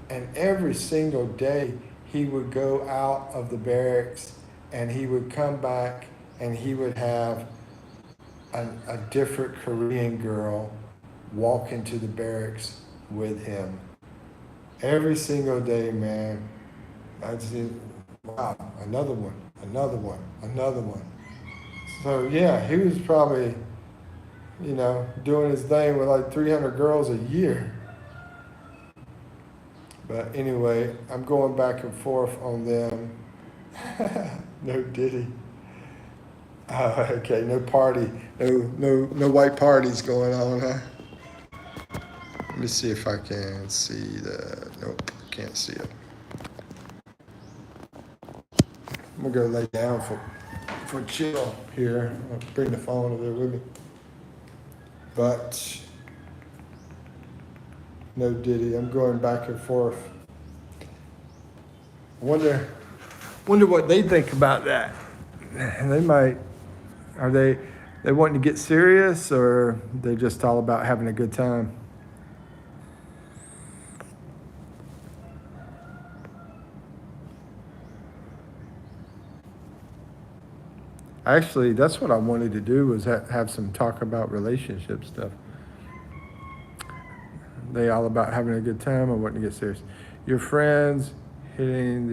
and every single day he would go out of the barracks and he would come back and he would have a different Korean girl walk into the barracks with him. Every single day, man. I'd say, wow, another one. So yeah, he was probably, doing his thing with like 300 girls a year. But anyway, I'm going back and forth on them. No Diddy. Okay, no party, no white parties going on, huh? Let me see if I can see that. Nope, can't see it. I'm gonna go lay down for chill here. I'll bring the phone over there with me. But no Diddy. I'm going back and forth. I wonder what they think about that. They might. Are they wanting to get serious, or they just all about having a good time? Actually, that's what I wanted to do, was have some talk about relationship stuff. They all about having a good time or wanting to get serious. Your friends hitting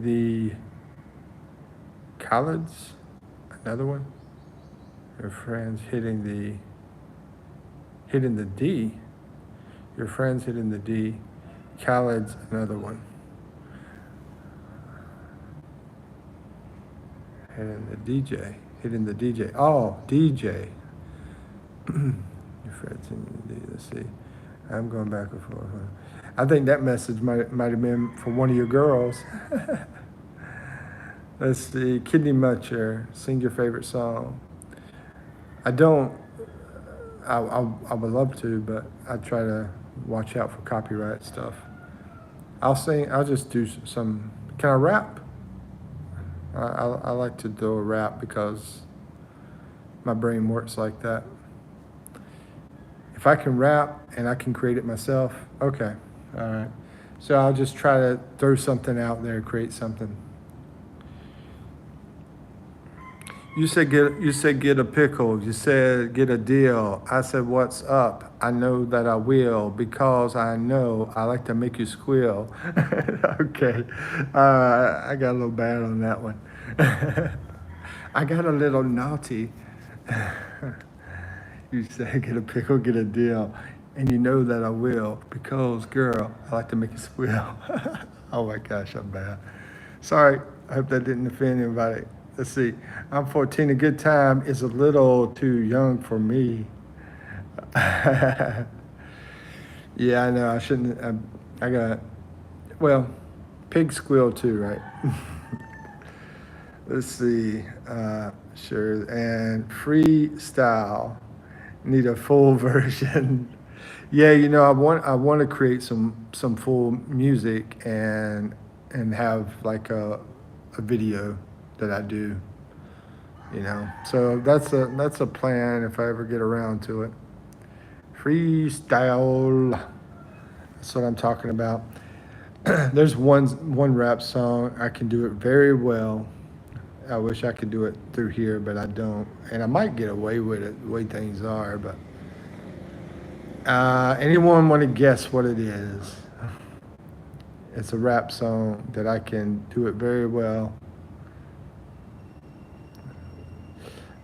the college, another one. Your friends hitting the D. Your friends hitting the D. College, another one. Hitting the DJ. Oh, DJ. Your friends hitting the D. Let's see. I'm going back and forth. I think that message might have been for one of your girls. Let's see. Kidney Muncher, sing your favorite song. I don't. I would love to, but I try to watch out for copyright stuff. I'll sing. I'll just do some. Can I rap? I like to do a rap because my brain works like that. If I can rap and I can create it myself, okay, all right. So I'll just try to throw something out there, create something. You said get a pickle. You said get a deal. I said what's up? I know that I will, because I know I like to make you squeal. Okay, I got a little bad on that one. I got a little naughty. You say get a pickle, get a deal, and you know that I will, because girl, I like to make you squeal. Oh my gosh, I'm bad. Sorry, I hope that didn't offend anybody. Let's see. I'm 14. A good time is a little too young for me. Yeah, I know. I shouldn't. I got well, pig squeal too, right? Let's see. Sure. And freestyle. Need a full version. Yeah, I want to create some full music and have like a video that I do. So that's a plan if I ever get around to it. Freestyle. That's what I'm talking about. There's one rap song I can do it very well. I wish I could do it through here, but I don't. And I might get away with it the way things are. But anyone want to guess what it is? It's a rap song that I can do it very well.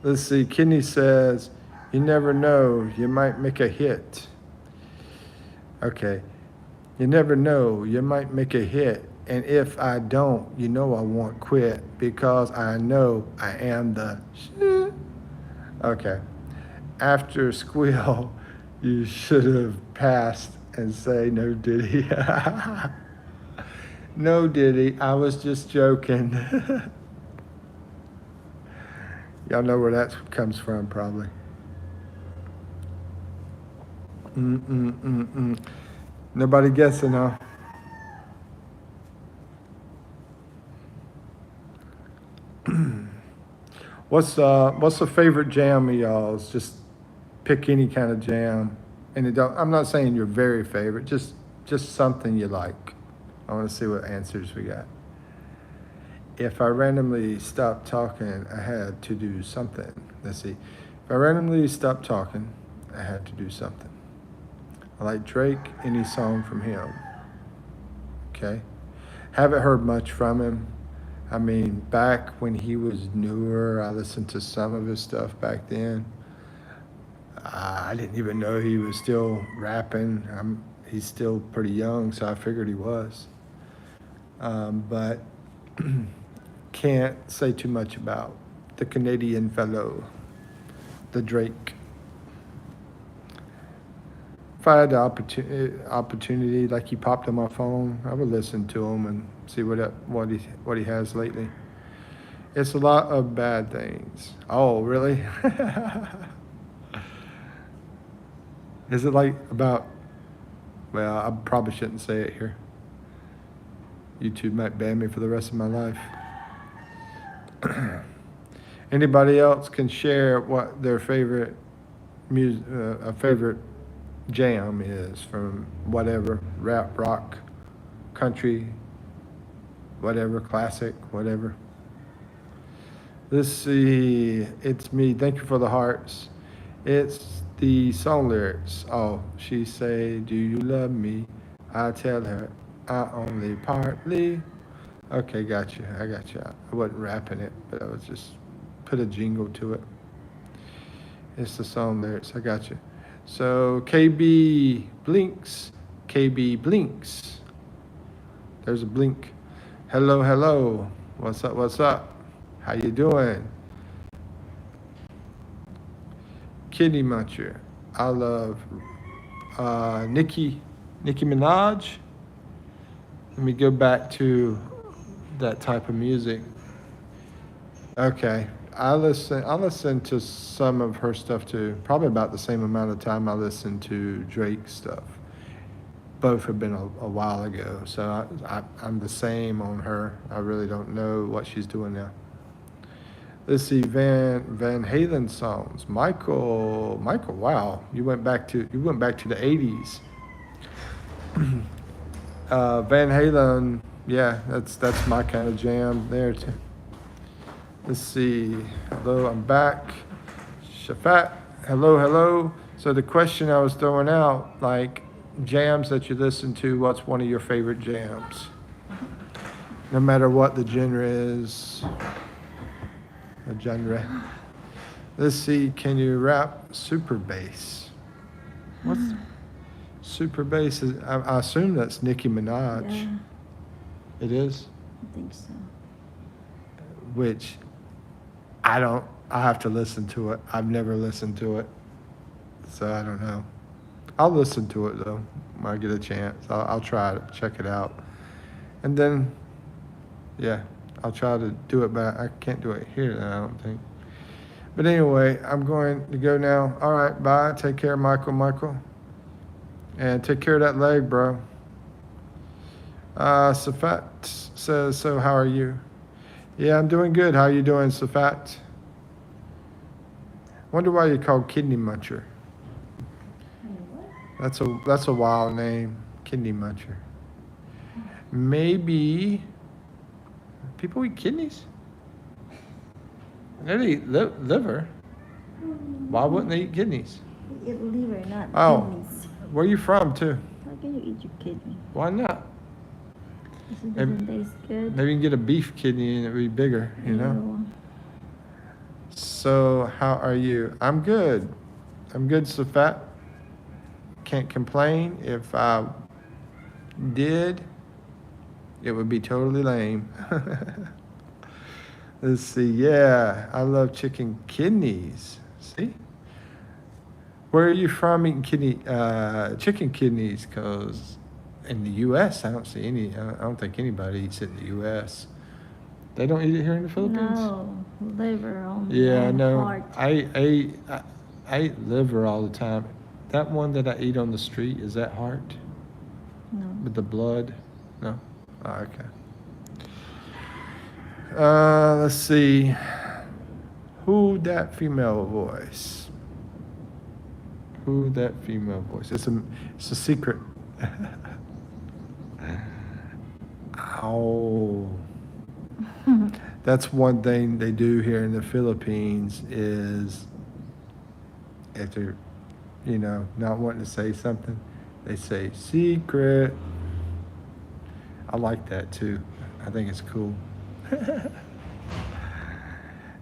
Let's see. Kidney says, "You never know. You might make a hit." Okay. You never know. You might make a hit. And if I don't, I won't quit because I know I am the shit. Okay. After squeal, you should have passed and say no diddy. No diddy. I was just joking. Y'all know where that comes from, probably. Nobody guessing, huh? What's a favorite jam of y'all's? Just pick any kind of jam, and I'm not saying your very favorite. Just something you like. I want to see what answers we got. If I randomly stopped talking, I had to do something. Let's see. If I randomly stopped talking, I had to do something. I like Drake, any song from him. Okay. Haven't heard much from him. I mean, back when he was newer, I listened to some of his stuff back then. I didn't even know he was still rapping. He's still pretty young, so I figured he was. But can't say too much about the Canadian fellow, the Drake. If I had the opportunity, like he popped on my phone, I would listen to him and see what he has lately. It's a lot of bad things. Oh, really? Is it like about? Well, I probably shouldn't say it here. YouTube might ban me for the rest of my life. Anybody else can share what their favorite favorite jam is from whatever, rap, rock, country, whatever, classic, whatever. Let's see. It's me. Thank you for the hearts. It's the song lyrics. Oh, she say, "Do you love me?" I tell her, "I only partly." Okay, got you. I got you. I wasn't rapping it, but I was just put a jingle to it. It's the song lyrics. I got you. So KB blinks. KB blinks. There's a blink. Hello, hello. What's up? What's up? How you doing? Kitty Muncher. I love Nicki Minaj. Let me go back to that type of music. Okay. I listen to some of her stuff too. Probably about the same amount of time I listen to Drake stuff. Both have been a while ago, so I'm the same on her. I really don't know what she's doing now. Let's see, Van Halen songs. Michael, wow, you went back to the 80s. Van Halen, yeah, that's my kind of jam there too. Let's see. Hello, I'm back. Shafat, hello. So the question I was throwing out, like jams that you listen to, what's one of your favorite jams? No matter what the genre is. A genre. Let's see, can you rap super bass? What's super bass? I assume that's Nicki Minaj. Yeah. It is? I think so. Which I have to listen to it. I've never listened to it. So I don't know. I'll listen to it though when I get a chance. I'll try to check it out. And then, yeah, I'll try to do it, but I can't do it here, I don't think. But anyway, I'm going to go now. All right, bye. Take care, Michael. And take care of that leg, bro. Safat says, so how are you? Yeah, I'm doing good. How are you doing, Safat? Wonder why you're called Kidney Muncher. That's a wild name, Kidney Muncher. Maybe people eat kidneys? They eat liver. Why wouldn't they eat kidneys? They eat liver, not kidneys. Where are you from, too? How can you eat your kidney? Why not? Because it doesn't taste good. Maybe you can get a beef kidney and it would be bigger, you know? So, how are you? I'm good. I'm good, Safat. Can't complain. If I did, it would be totally lame. Let's see. Yeah, I love chicken kidneys. See? Where are you from eating chicken kidneys? Because in the U.S., I don't see any. I don't think anybody eats it in the U.S. They don't eat it here in the Philippines? No, liver only. Yeah, no. Heart. I eat liver all the time. That one that I eat on the street, is that heart? No. With the blood? No? Oh, okay. Let's see. Who that female voice? Who that female voice? It's a secret. Ow. That's one thing they do here in the Philippines is if they're, not wanting to say something, they say secret. I like that too. I think it's cool.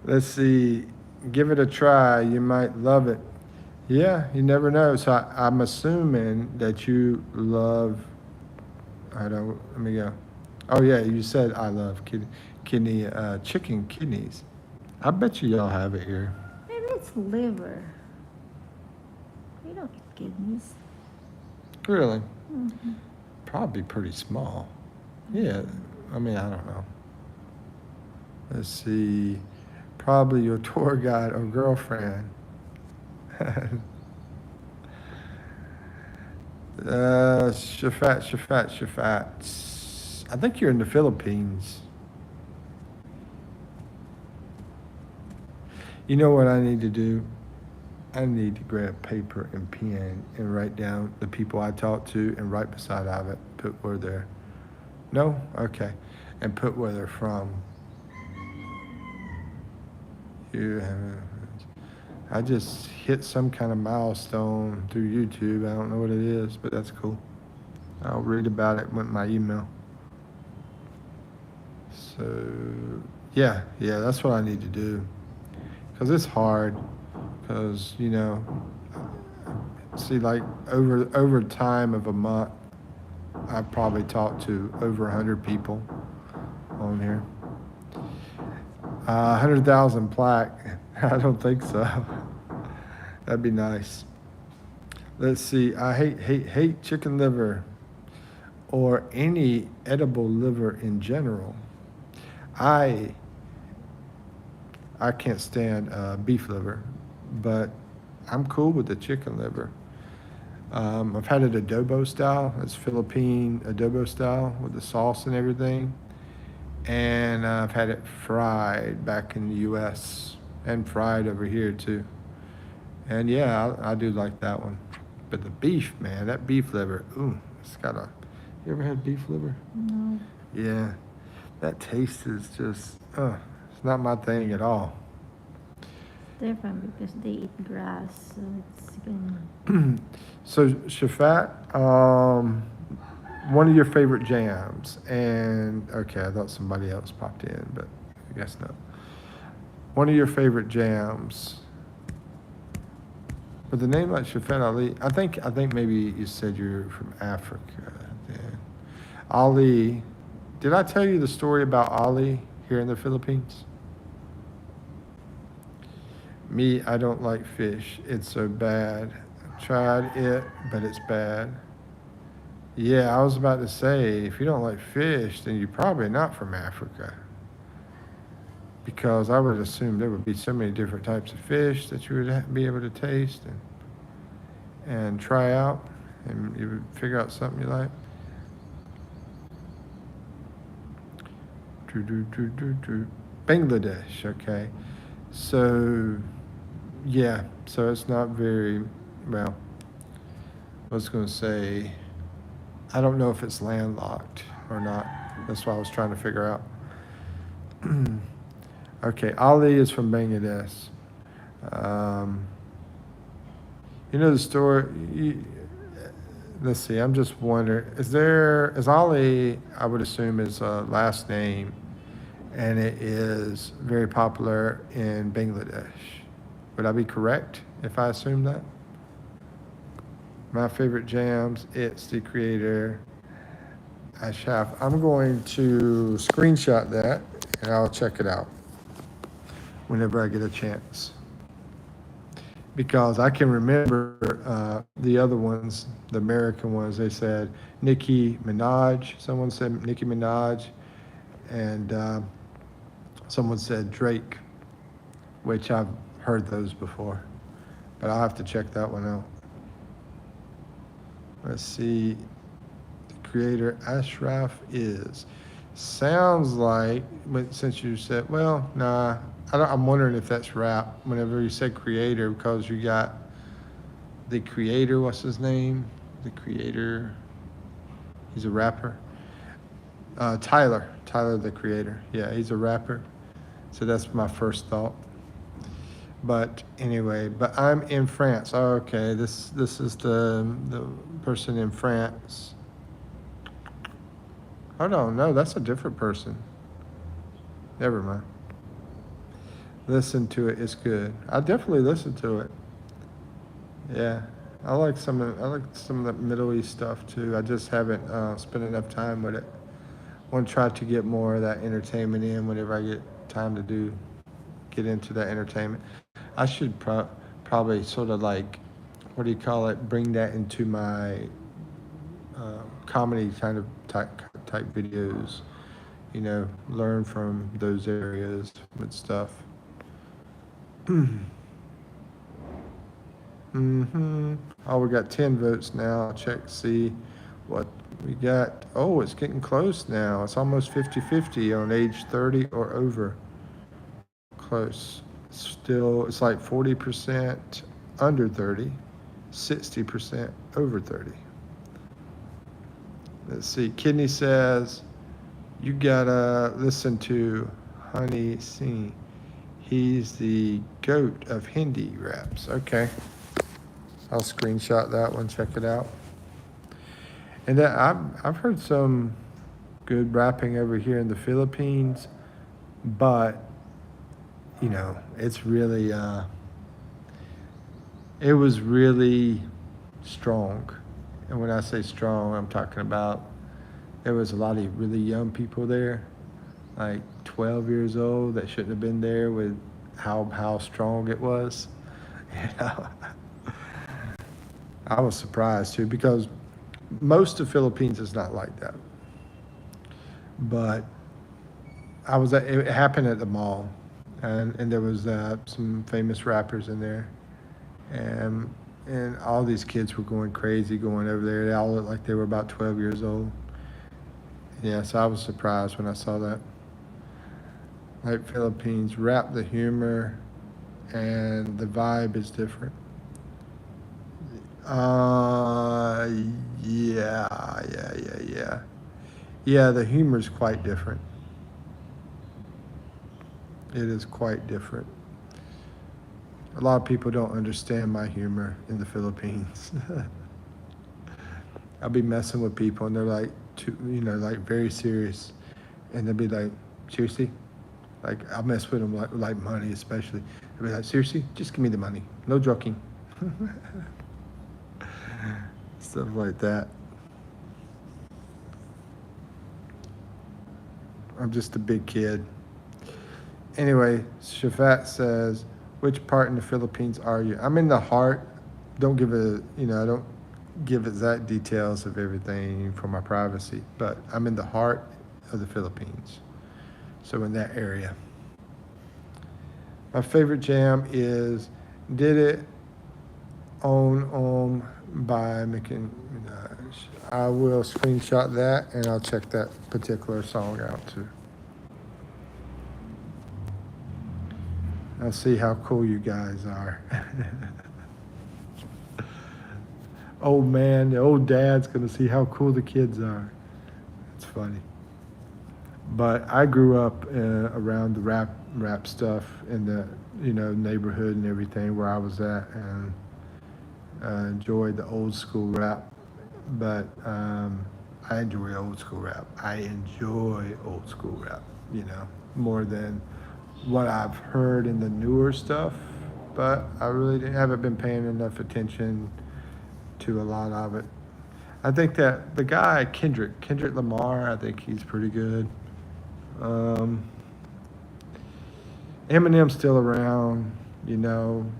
Let's see. Give it a try. You might love it. Yeah, you never know. So I'm assuming that you love. Let me go. Oh yeah, you said I love chicken kidneys. I bet y'all have it here. Maybe it's liver. We don't eat kidneys. Really? Mm-hmm. Probably pretty small. Yeah, I mean, I don't know. Let's see. Probably your tour guide or girlfriend. Shafat. I think you're in the Philippines. You know what I need to do? I need to grab paper and pen and write down the people I talk to and right beside of it, put where they're. No? Okay. And put where they're from. I just hit some kind of milestone through YouTube. I don't know what it is, but that's cool. I'll read about it with my email. So, yeah, that's what I need to do. Because it's hard. Because, see, like over time of a month, I've probably talked to over 100 people on here. 100,000 plaque. I don't think so. That'd be nice. Let's see. I hate chicken liver or any edible liver in general. I can't stand beef liver, but I'm cool with the chicken liver. I've had it adobo style. It's Philippine adobo style with the sauce and everything. And I've had it fried back in the U.S. and fried over here too. And yeah, I do like that one. But the beef, man, that beef liver, ooh, it's got a. You ever had beef liver? No. Yeah, that taste is just, it's not my thing at all. Different because they eat grass, so it's gonna. So Shafat, one of your favorite jams, and okay, I thought somebody else popped in, but I guess not. One of your favorite jams. With the name like Shafat Ali, I think maybe you said you're from Africa. Then. Ali, did I tell you the story about Ali here in the Philippines? Me, I don't like fish. It's so bad. I tried it, but it's bad. Yeah, I was about to say, if you don't like fish, then you're probably not from Africa. Because I would assume there would be so many different types of fish that you would be able to taste and try out, and you would figure out something you like. Bangladesh, okay. So, yeah, so it's not very, well, I was going to say, I don't know if it's landlocked or not. That's what I was trying to figure out. Okay, Ali is from Bangladesh. Um, you know the story. Let's see. I'm just wondering. Is Ali? I would assume is a last name, and it is very popular in Bangladesh. Would I be correct if I assume that? My favorite jams. It's the creator. Ashraf. I'm going to screenshot that, and I'll check it out whenever I get a chance. Because I can remember the other ones, the American ones. They said Nicki Minaj. Someone said Nicki Minaj, and someone said Drake, which I've heard those before, but I'll have to check that one out. Let's see. The creator Ashraf is. Sounds like, but since you said, well, nah, I'm wondering if that's rap. Whenever you said creator, because you got the creator. What's his name? The creator. He's a rapper. Tyler, the creator. Yeah, he's a rapper. So that's my first thought. But anyway, but I'm in France. Oh, okay, this is the person in France. Oh no, that's a different person. Never mind. Listen to it. It's good. I definitely listen to it. Yeah, I like some of the Middle East stuff too. I just haven't spent enough time with it. Want to try to get more of that entertainment in whenever I get time to get into that entertainment. I should probably sort of like, what do you call it? Bring that into my comedy kind of type videos. You know, learn from those areas with stuff. Mm-hmm. Oh, we got 10 votes now. Check, see what we got. Oh, it's getting close now. It's almost 50-50 on age 30 or over. Close. Still, it's like 40% under 30, 60% over 30. Let's see. Kidney says, you gotta listen to Honey Singh. He's the goat of Hindi raps. Okay. I'll screenshot that one, check it out. And then I've heard some good rapping over here in the Philippines, but you know, it's really it was really strong. And when I say strong, I'm talking about there was a lot of really young people there, like 12 years old, that shouldn't have been there with how strong it was. You know? I was surprised too, because most of Philippines is not like that. But it happened at the mall, and there was some famous rappers in there, and all these kids were going crazy going over there. They all looked like they were about 12 years old. Yeah, so I was surprised when I saw that. Like Philippines, rap, the humor, and the vibe is different. Yeah. Yeah, the humor is quite different. It is quite different. A lot of people don't understand my humor in the Philippines. I'll be messing with people and they're like, like very serious. And they'll be like, seriously? Like, I'll mess with them like money, especially. They'll be like, seriously? Just give me the money. No joking. Stuff like that. I'm just a big kid. Anyway, Shafat says, which part in the Philippines are you? I'm in the heart. Don't give I don't give exact details of everything for my privacy, but I'm in the heart of the Philippines, so in that area. My favorite jam is "Did It" on by Mikipino. I will screenshot that and I'll check that particular song out too. I'll see how cool you guys are. Old man, the old dad's gonna see how cool the kids are. It's funny. But I grew up around the rap stuff in the neighborhood and everything where I was at, and enjoyed the old school rap. But I enjoy old school rap. I enjoy old school rap, more than what I've heard in the newer stuff. But I really haven't been paying enough attention to a lot of it. I think that the guy Kendrick Lamar, I think he's pretty good. Eminem's still around.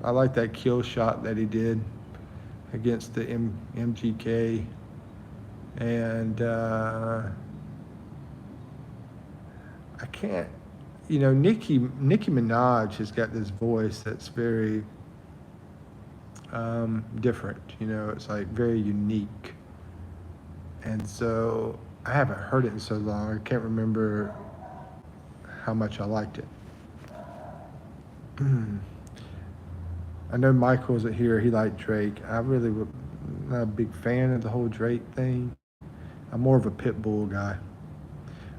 I like that kill shot that he did against the MGK, and I can't. Nicki Minaj has got this voice that's very different. It's like very unique, and so I haven't heard it in so long. I can't remember how much I liked it. I know Michael wasn't here. He liked Drake. I really was not a big fan of the whole Drake thing. I'm more of a Pitbull guy.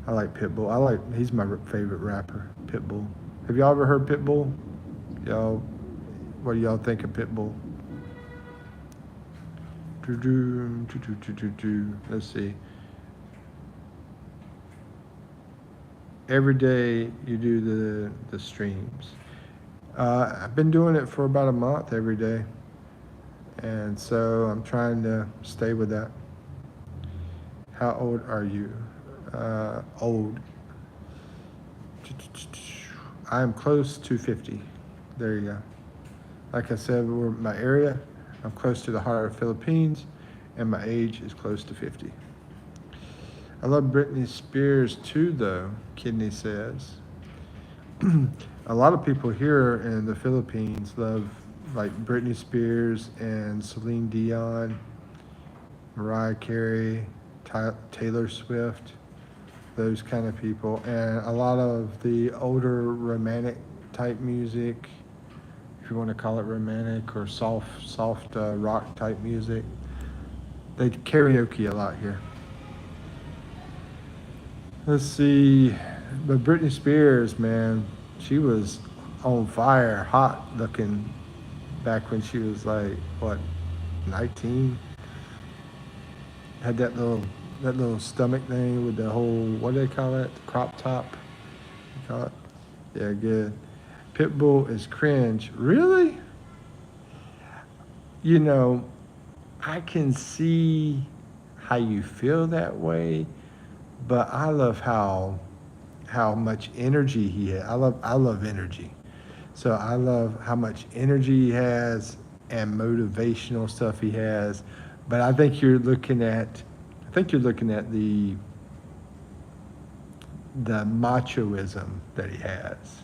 I like Pitbull. He's my favorite rapper, Pitbull. Have y'all ever heard Pitbull? What do y'all think of Pitbull? Let's see. Every day you do the streams. I've been doing it for about a month every day, and so I'm trying to stay with that. How old are you? Old. I am close to 50. There you go. Like I said, my area, I'm close to the heart of the Philippines, and my age is close to 50. I love Britney Spears too, though, Kidney says. A lot of people here in the Philippines love like Britney Spears and Celine Dion, Mariah Carey, Taylor Swift, those kind of people, and a lot of the older romantic type music, if you want to call it romantic, or soft rock type music. They karaoke a lot here. Let's see, but Britney Spears, man, she was on fire, hot looking back when she was like, 19? Had that little stomach thing with the whole, what do they call it? The crop top? You call it? Yeah, good. Pitbull is cringe. Really? I can see how you feel that way, but I love how much energy he has. I love energy. So I love how much energy he has and motivational stuff he has. But I think you're looking at the machoism that he has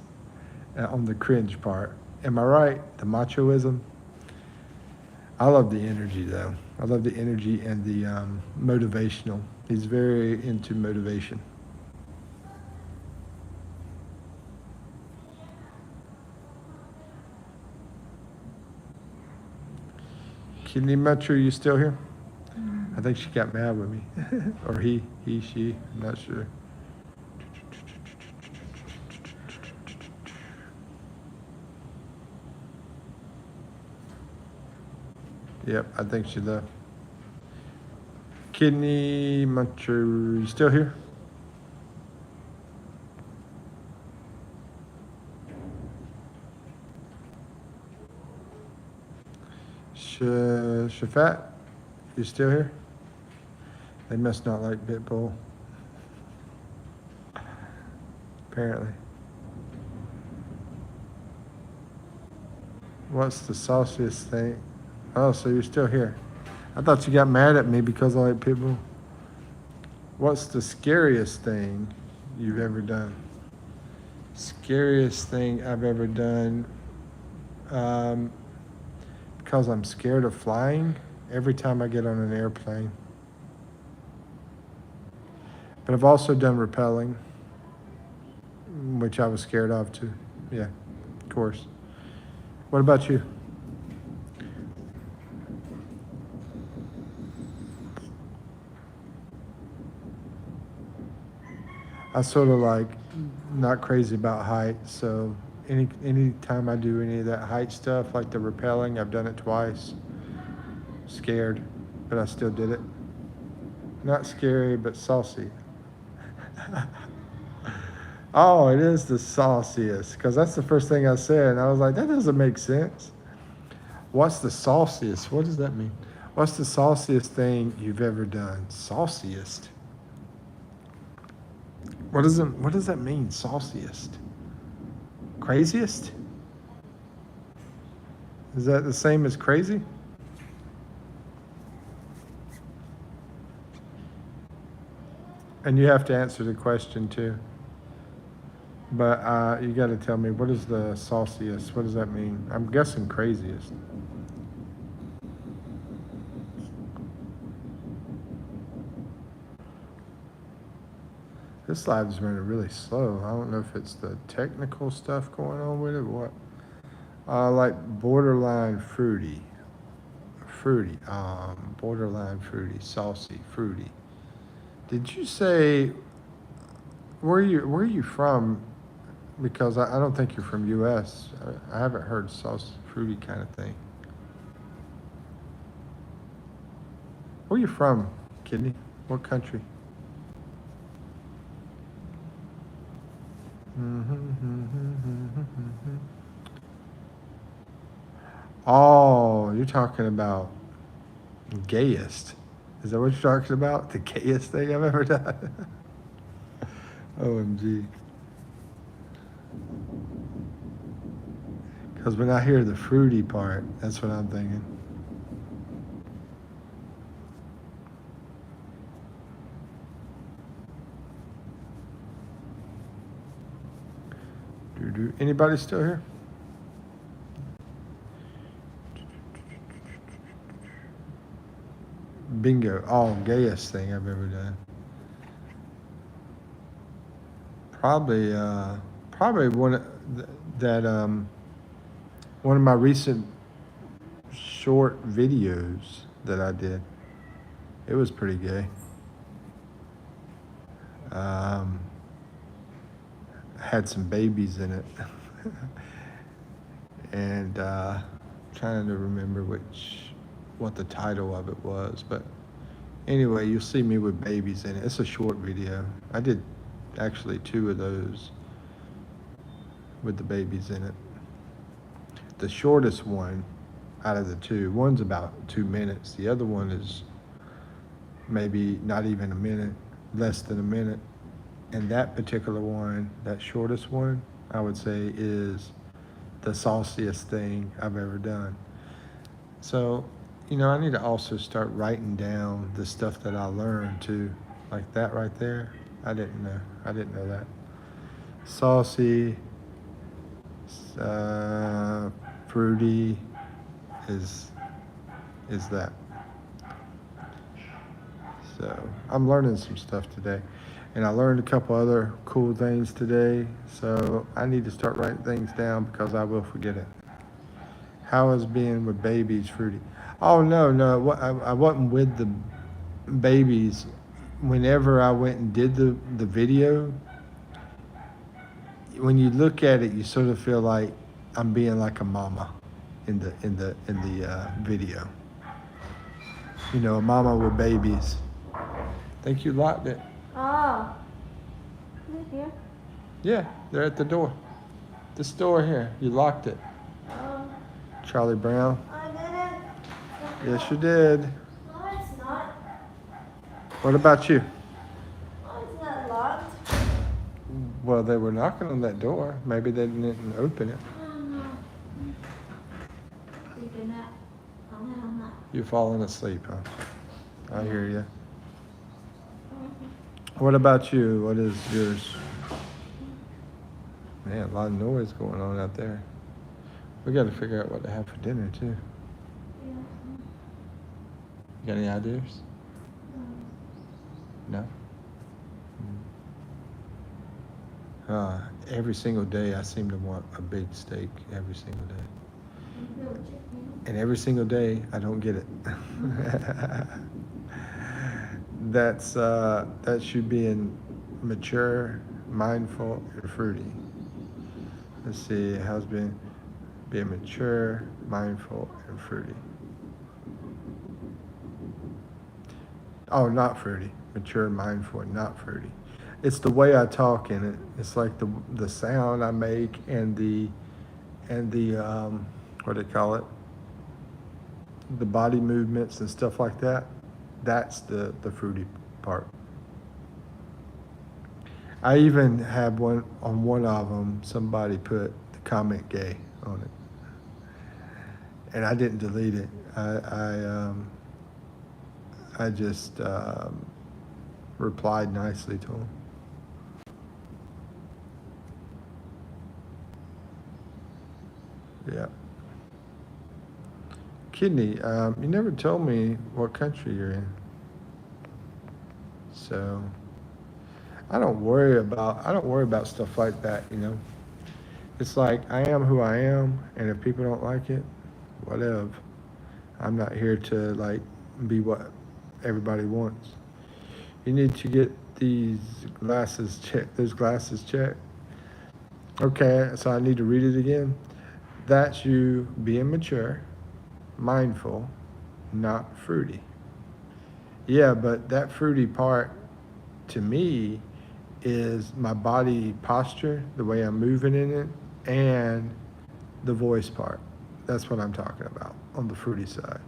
on the cringe part. Am I right? The machoism? I love the energy though. I love the energy and the motivational. He's very into motivation. Kidney Metro, you still here? I think she got mad with me. Or he, she, I'm not sure. Yep, I think she left. Kidney Metro, you still here? Shafat, you still here? They must not like Pitbull. Apparently. What's the sauciest thing? Oh, so you're still here. I thought you got mad at me because I like people. What's the scariest thing you've ever done? Scariest thing I've ever done, because I'm scared of flying every time I get on an airplane. But I've also done rappelling, which I was scared of too. Yeah, of course. What about you? I sort of like not crazy about heights, so any time I do any of that height stuff, like the rappelling, I've done it twice. Scared, but I still did it. Not scary, but saucy. Oh, it is the sauciest, because that's the first thing I said, and I was like, that doesn't make sense. What's the sauciest? What does that mean? What's the sauciest thing you've ever done? Sauciest? What does that mean, sauciest? Craziest? Is that the same as crazy? And you have to answer the question too. But you got to tell me, what is the sauciest? What does that mean? I'm guessing craziest. This live is running really slow. I don't know if it's the technical stuff going on with it or what. Like borderline fruity. Fruity. Borderline fruity. Saucy. Fruity. Did you say, where are you from? Because I don't think you're from U.S. I haven't heard saucy, fruity kind of thing. Where are you from, Kidney? What country? Oh, you're talking about gayest. Is that what you're talking about? The gayest thing I've ever done? OMG. Because when I hear the fruity part, that's what I'm thinking. Anybody still here? Bingo. Oh, gayest thing I've ever done. Probably one of my recent short videos that I did. It was pretty gay. Had some babies in it. And trying to remember what the title of it was, but anyway, you'll see me with babies in it. It's a short video. I did actually 2 of those with the babies in it. The shortest one out of the 2, one's about 2 minutes. The other one is maybe not even a minute, less than a minute. And that particular one, that shortest one, I would say is the sauciest thing I've ever done. So, I need to also start writing down the stuff that I learned too. Like that right there. I didn't know that. Saucy, fruity is that. So I'm learning some stuff today. And I learned a couple other cool things today. So I need to start writing things down because I will forget it. How is being with babies fruity? Oh, no. I wasn't with the babies. Whenever I went and did the video, when you look at it, you sort of feel like I'm being like a mama in the video. A mama with babies. Think you locked it. Oh. Is it here? Yeah, they're at the door. This door here. You locked it. Oh. Charlie Brown. I didn't. Yes, you did. No, it's not. What about you? Oh, it's not locked. Well, they were knocking on that door. Maybe they didn't open it. Oh, no. Take a nap. I'm not. You falling asleep, huh? I hear you. What about you? What is yours? Man, a lot of noise going on out there. We got to figure out what to have for dinner too. You got any ideas? No. Every single day, I seem to want a big steak every single day. And every single day, I don't get it. That's you being mature, mindful, and fruity. Let's see, how's being mature, mindful, and fruity. Oh, not fruity. Mature, mindful, and not fruity. It's the way I talk in it. It's like the sound I make and the what do they call it? The body movements and stuff like that. That's the fruity part. I even had one of them. Somebody put the comment "gay" on it, and I didn't delete it. I just replied nicely to him. Yeah. Kidney, you never told me what country you're in. So I don't worry about stuff like that, you know. It's like I am who I am, and if people don't like it, whatever. I'm not here to like be what everybody wants. You need to get those glasses checked. Okay, so I need to read it again. That's you being mature, mindful, not fruity. Yeah, but that fruity part to me is my body posture, the way I'm moving in it, and the voice part. That's what I'm talking about on the fruity side.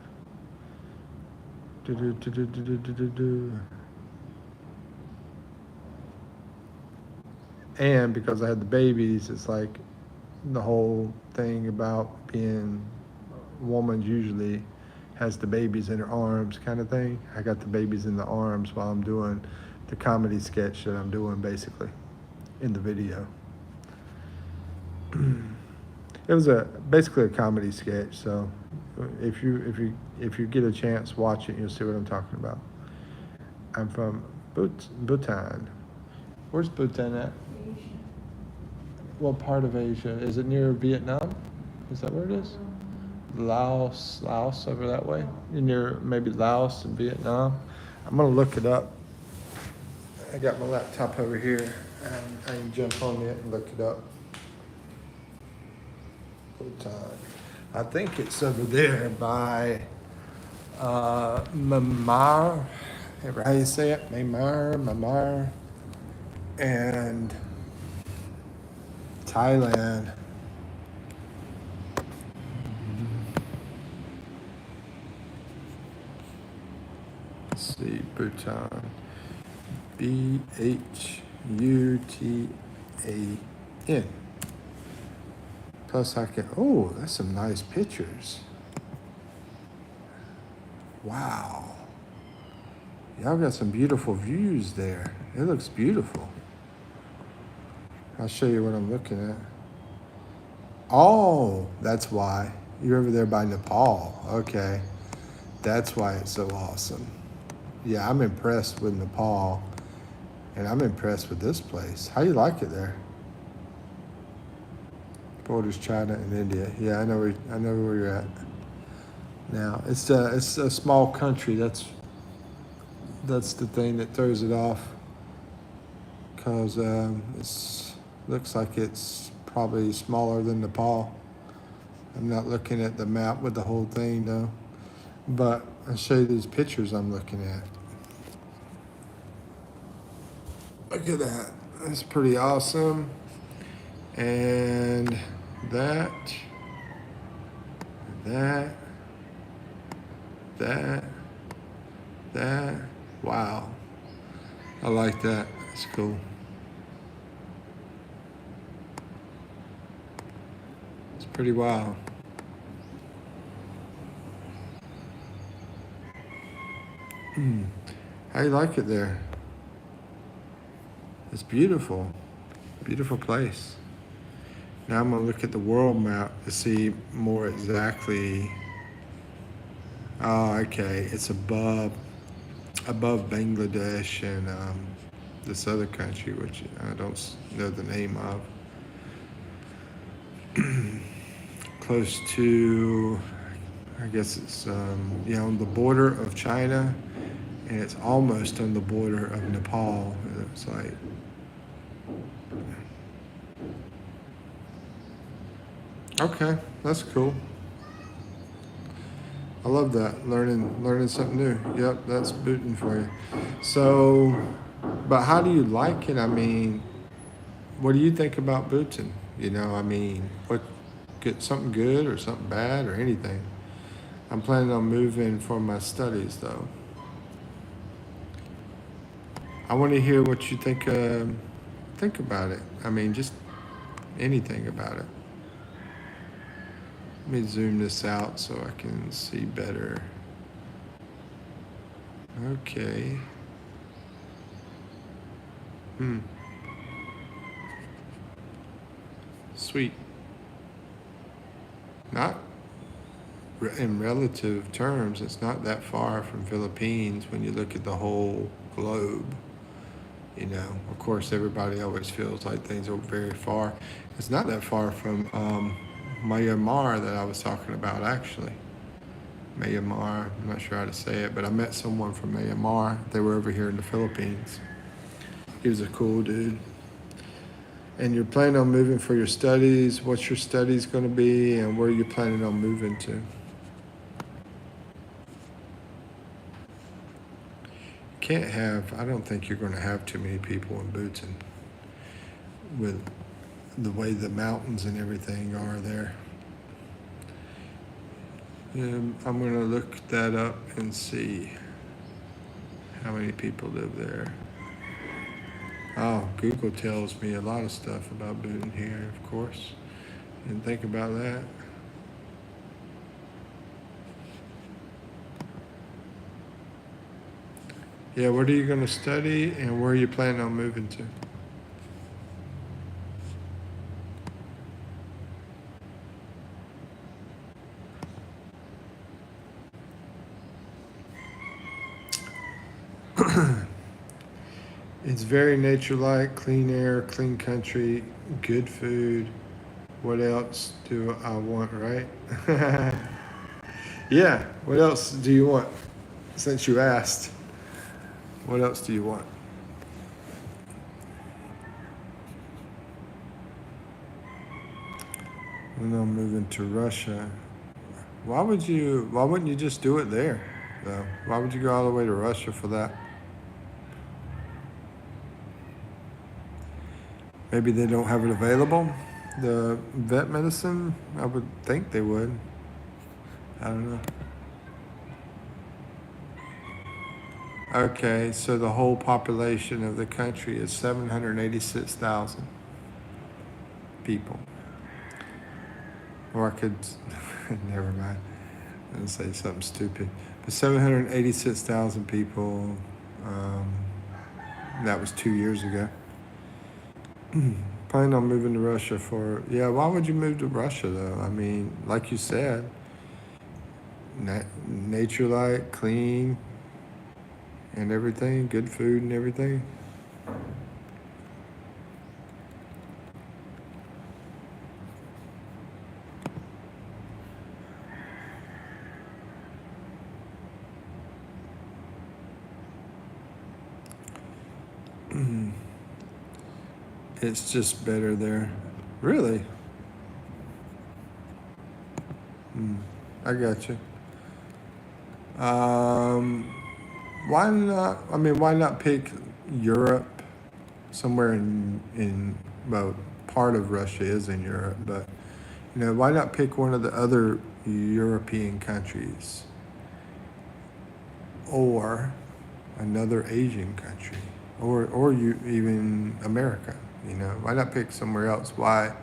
And because I had the babies, it's like the whole thing about being woman usually has the babies in her arms kind of thing. I got the babies in the arms while I'm doing the comedy sketch that I'm doing basically in the video. It was basically a comedy sketch, so if you get a chance, watch it, you'll see what I'm talking about. I'm from Bhutan. Where's Bhutan at? Asia. What part of Asia? Is it near Vietnam? Is that where it is? Laos over that way? Near maybe Laos and Vietnam? I'm gonna look it up. I got my laptop over here and I can jump on it and look it up. Bhutan. I think it's over there by Myanmar. Ever how you say it? Myanmar, and Thailand. Let's see, Bhutan. Bhutan. Plus I can, oh, that's some nice pictures. Wow. Y'all got some beautiful views there. It looks beautiful. I'll show you what I'm looking at. Oh, that's why. You're over there by Nepal. Okay. That's why it's so awesome. Yeah, I'm impressed with Nepal. And I'm impressed with this place. How you like it there? Borders China and India. Yeah, I know where you're at. Now it's a small country. That's the thing that throws it off. Cause it looks like it's probably smaller than Nepal. I'm not looking at the map with the whole thing though. But I'll show you these pictures I'm looking at. Look at that. That's pretty awesome. And that, wow. I like that. It's cool. It's pretty wild. How you like it there? It's beautiful. Beautiful place. Now I'm gonna look at the world map to see more exactly. Oh, okay. It's above Bangladesh and this other country, which I don't know the name of. Close to, I guess it's on the border of China, and it's almost on the border of Nepal. It's like, okay, that's cool. I love that, learning something new. Yep, that's Bhutan for you. So, but how do you like it? I mean, what do you think about Bhutan? I mean, what, get something good or something bad or anything? I'm planning on moving for my studies though. I want to hear what you think about it. I mean, just anything about it. Let me zoom this out so I can see better. Okay. Sweet. Not in relative terms, it's not that far from Philippines when you look at the whole globe. Of course, everybody always feels like things are very far. It's not that far from Myanmar that I was talking about, actually. Myanmar, I'm not sure how to say it, but I met someone from Myanmar. They were over here in the Philippines. He was a cool dude. And you're planning on moving for your studies. What's your studies going to be, and where are you planning on moving to? I don't think you're going to have too many people in Bhutan with the way the mountains and everything are there. I'm going to look that up and see how many people live there. Oh, Google tells me a lot of stuff about Bhutan here, of course. Didn't think about that. Yeah, what are you going to study, and where are you planning on moving to? It's very nature-like, clean air, clean country, good food. What else do I want, right? Yeah, what else do you want? Since you asked, what else do you want? And I'm moving to Russia. Why wouldn't you just do it there, though? Why would you go all the way to Russia for that? Maybe they don't have it available? The vet medicine? I would think they would. I don't know. Okay, so the whole population of the country is 786,000 people. Or I could, never mind, I'll say something stupid. But 786,000 people, that was 2 years ago. Planning on moving to Russia why would you move to Russia though? I mean, like you said, nature-like, clean, and everything, good food and everything. It's just better there. Really? I got you. Why not pick Europe, somewhere well, part of Russia is in Europe, but, why not pick one of the other European countries or another Asian country or even America, Why not pick somewhere else? Why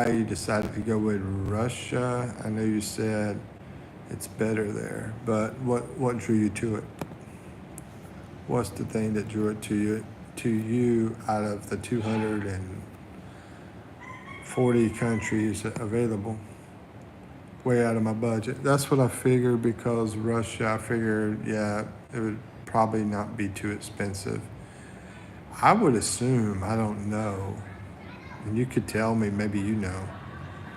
you decided to go with Russia? I know you said it's better there, but what drew you to it? What's the thing that drew it to you out of the 240 countries available? Way out of my budget. That's what I figured because Russia, I figured, yeah, it would probably not be too expensive. I would assume, I don't know, and you could tell me, maybe you know,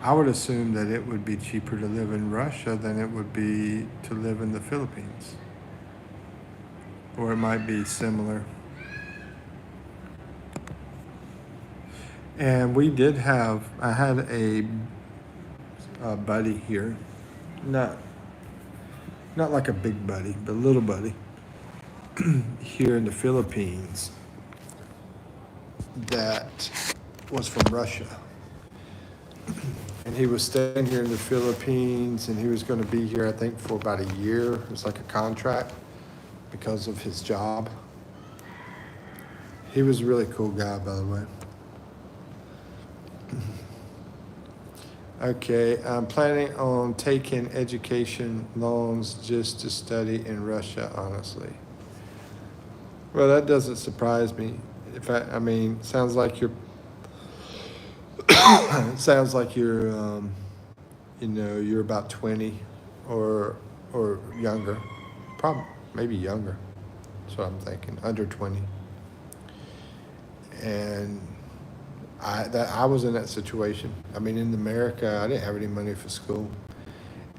I would assume that it would be cheaper to live in Russia than it would be to live in the Philippines. Or it might be similar. And I had a buddy here, not like a big buddy, but a little buddy here in the Philippines that was from Russia. And he was staying here in the Philippines and he was going to be here, I think, for about a year. It was like a contract because of his job. He was a really cool guy, by the way. Okay, I'm planning on taking education loans just to study in Russia, honestly. Well, that doesn't surprise me. I mean, sounds like you're, sounds like you're, you're about 20 or younger, probably maybe younger. That's what I'm thinking, under 20. And I was in that situation. I mean, in America, I didn't have any money for school,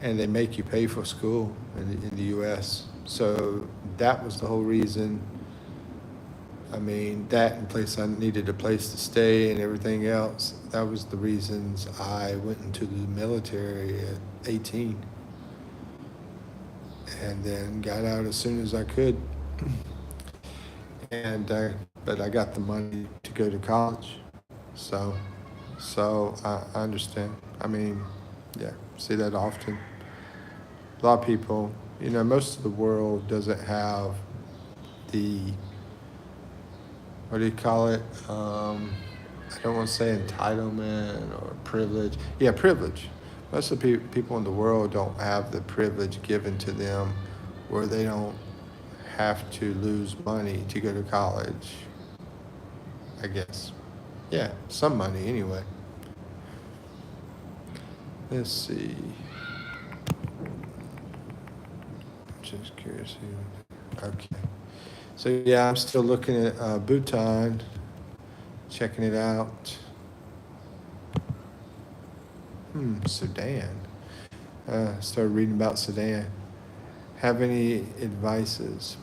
and they make you pay for school in the U.S. So that was the whole reason. I mean, that and place I needed a place to stay and everything else. That was the reasons I went into the military at 18, and then got out as soon as I could. And but I got the money to go to college. So I understand. I mean, yeah, see that often. A lot of people, most of the world doesn't have the, what do you call it? I don't want to say entitlement or privilege. Yeah, privilege. Most of the people in the world don't have the privilege given to them where they don't have to lose money to go to college, I guess. Yeah, some money anyway. Let's see. Just curious. Okay. So yeah, I'm still looking at Bhutan, checking it out. Sudan. Started reading about Sudan. Have any advices?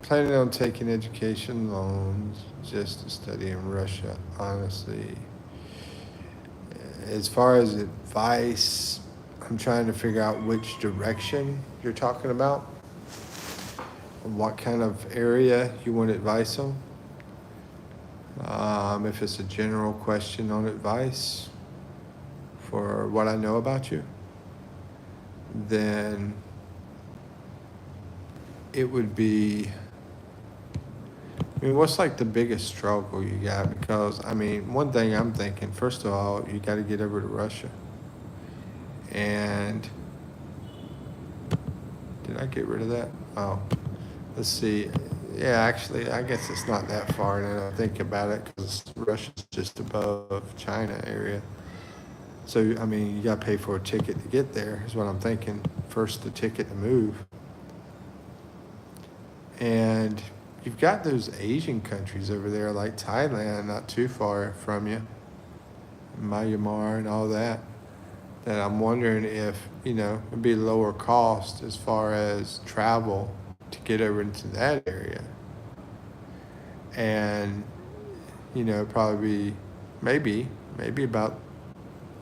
Planning on taking education loans just to study in Russia, honestly. As far as advice, I'm trying to figure out which direction you're talking about and what kind of area you want advice on. If it's a general question on advice for what I know about you, then it would be, I mean, what's like the biggest struggle you got? Because, I mean, one thing I'm thinking, first of all, you got to get over to Russia. And did I get rid of that? Oh, let's see. Yeah, actually, I guess it's not that far now I think about it because Russia's just above China area. So, I mean, you got to pay for a ticket to get there is what I'm thinking. First, the ticket to move. And you've got those Asian countries over there like Thailand, not too far from you, Myanmar and all that, that I'm wondering if, it'd be lower cost as far as travel to get over into that area. And, probably maybe about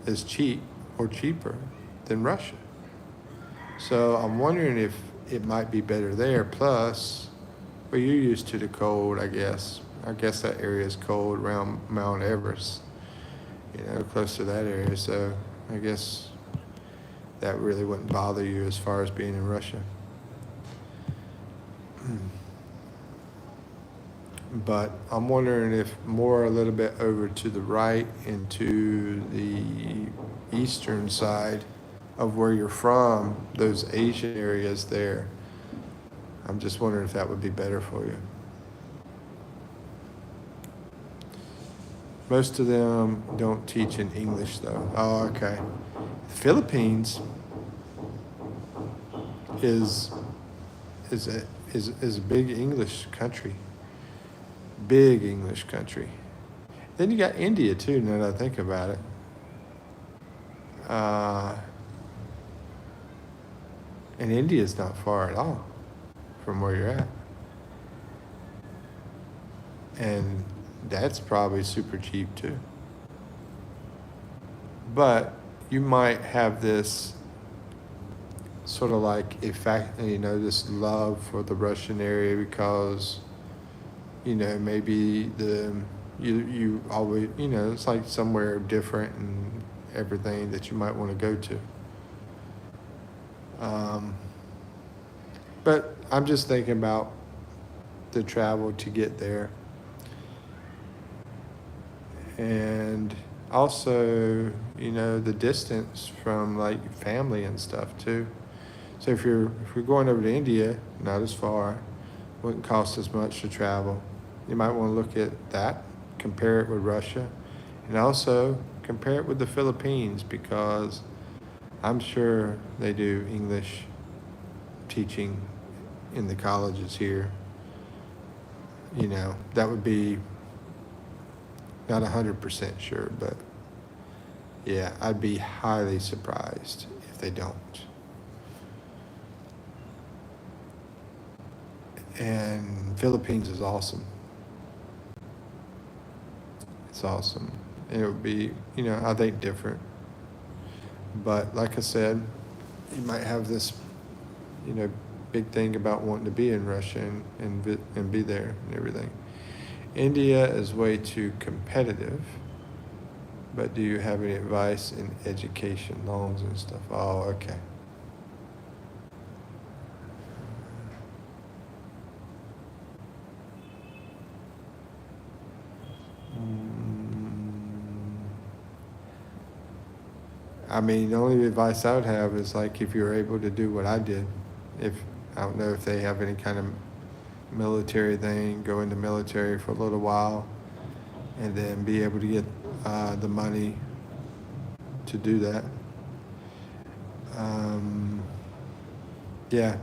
as cheap or cheaper than Russia. So I'm wondering if it might be better there. Plus, well, you're used to the cold, I guess. I guess that area is cold around Mount Everest, close to that area. So I guess that really wouldn't bother you as far as being in Russia. But I'm wondering if more a little bit over to the right into the eastern side of where you're from, those Asian areas there. I'm just wondering if that would be better for you. Most of them don't teach in English though. Oh, okay. The Philippines is a big English country. Big English country. Then you got India too, now that I think about it. And India's not far at all from where you're at. And that's probably super cheap too. But you might have this sort of like effect, this love for the Russian area because, maybe you always, it's like somewhere different and everything that you might want to go to. But I'm just thinking about the travel to get there. And also, the distance from like family and stuff too. So if you're going over to India, not as far, wouldn't cost as much to travel. You might want to look at that, compare it with Russia, and also compare it with the Philippines because I'm sure they do English teaching in the colleges here. That would be not 100% sure, but yeah, I'd be highly surprised if they don't. And Philippines is awesome. It's awesome. And it would be, I think different. But like I said, you might have this, big thing about wanting to be in Russia and be there and everything. India is way too competitive. But do you have any advice in education, loans and stuff? Oh, okay. I mean, the only advice I would have is like if you're able to do what I did, I don't know if they have any kind of military thing, go into military for a little while, and then be able to get the money to do that. Yeah.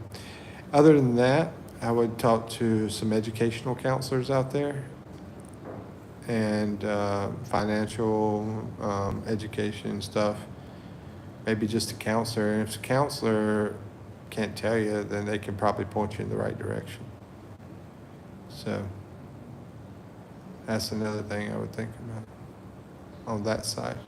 Other than that, I would talk to some educational counselors out there and financial education stuff. Maybe just a counselor. And if the counselor can't tell you, then they can probably point you in the right direction. So that's another thing I would think about on that side.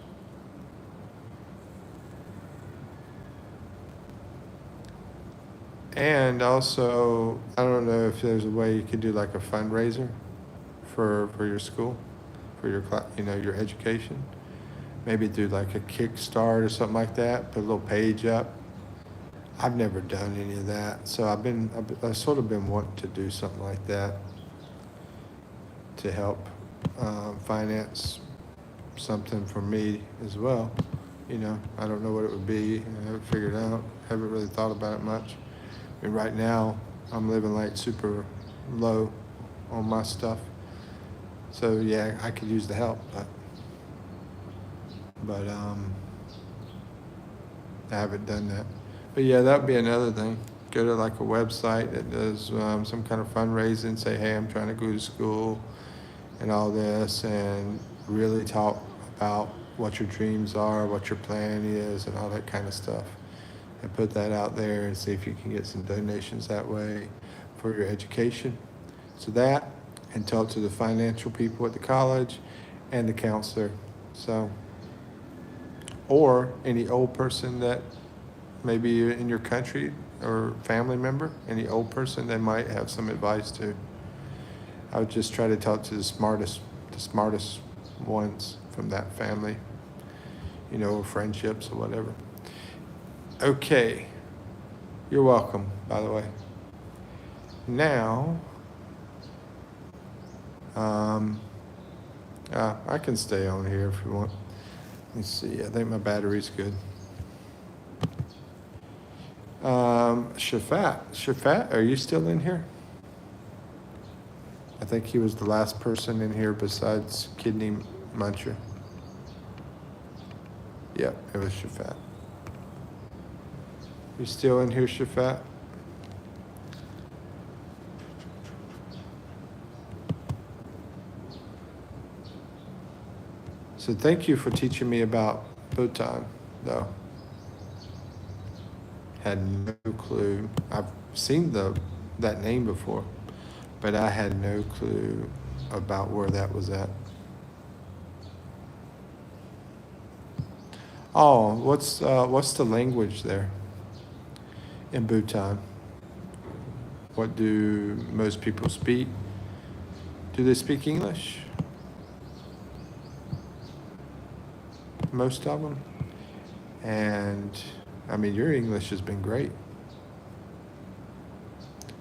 And also, I don't know if there's a way you could do like a fundraiser for your school, for your your education. Maybe do like a Kickstart or something like that. Put a little page up. I've never done any of that, so I've sort of been wanting to do something like that to help finance something for me as well. I don't know what it would be. I haven't figured out. Haven't really thought about it much. I mean, right now I'm living like super low on my stuff, so yeah, I could use the help, but I haven't done that. But yeah, that would be another thing. Go to like a website that does some kind of fundraising, say, hey, I'm trying to go to school and all this, and really talk about what your dreams are, what your plan is, and all that kind of stuff. And put that out there and see if you can get some donations that way for your education. So that, and talk to the financial people at the college and the counselor. So, or any old person that maybe in your country or family member, any old person that might have some advice to. I would just try to talk to the smartest ones from that family, friendships or whatever. Okay. You're welcome, by the way. Now, I can stay on here if you want. Let me see. I think my battery's good. Shafat, are you still in here? I think he was the last person in here besides Kidney Muncher. Yep, it was Shafat. You still in here, Shafat? So thank you for teaching me about Bhutan, though. Had no clue. I've seen that name before, but I had no clue about where that was at. Oh, what's the language there in Bhutan? What do most people speak? Do they speak English? Most of them? And I mean, your English has been great.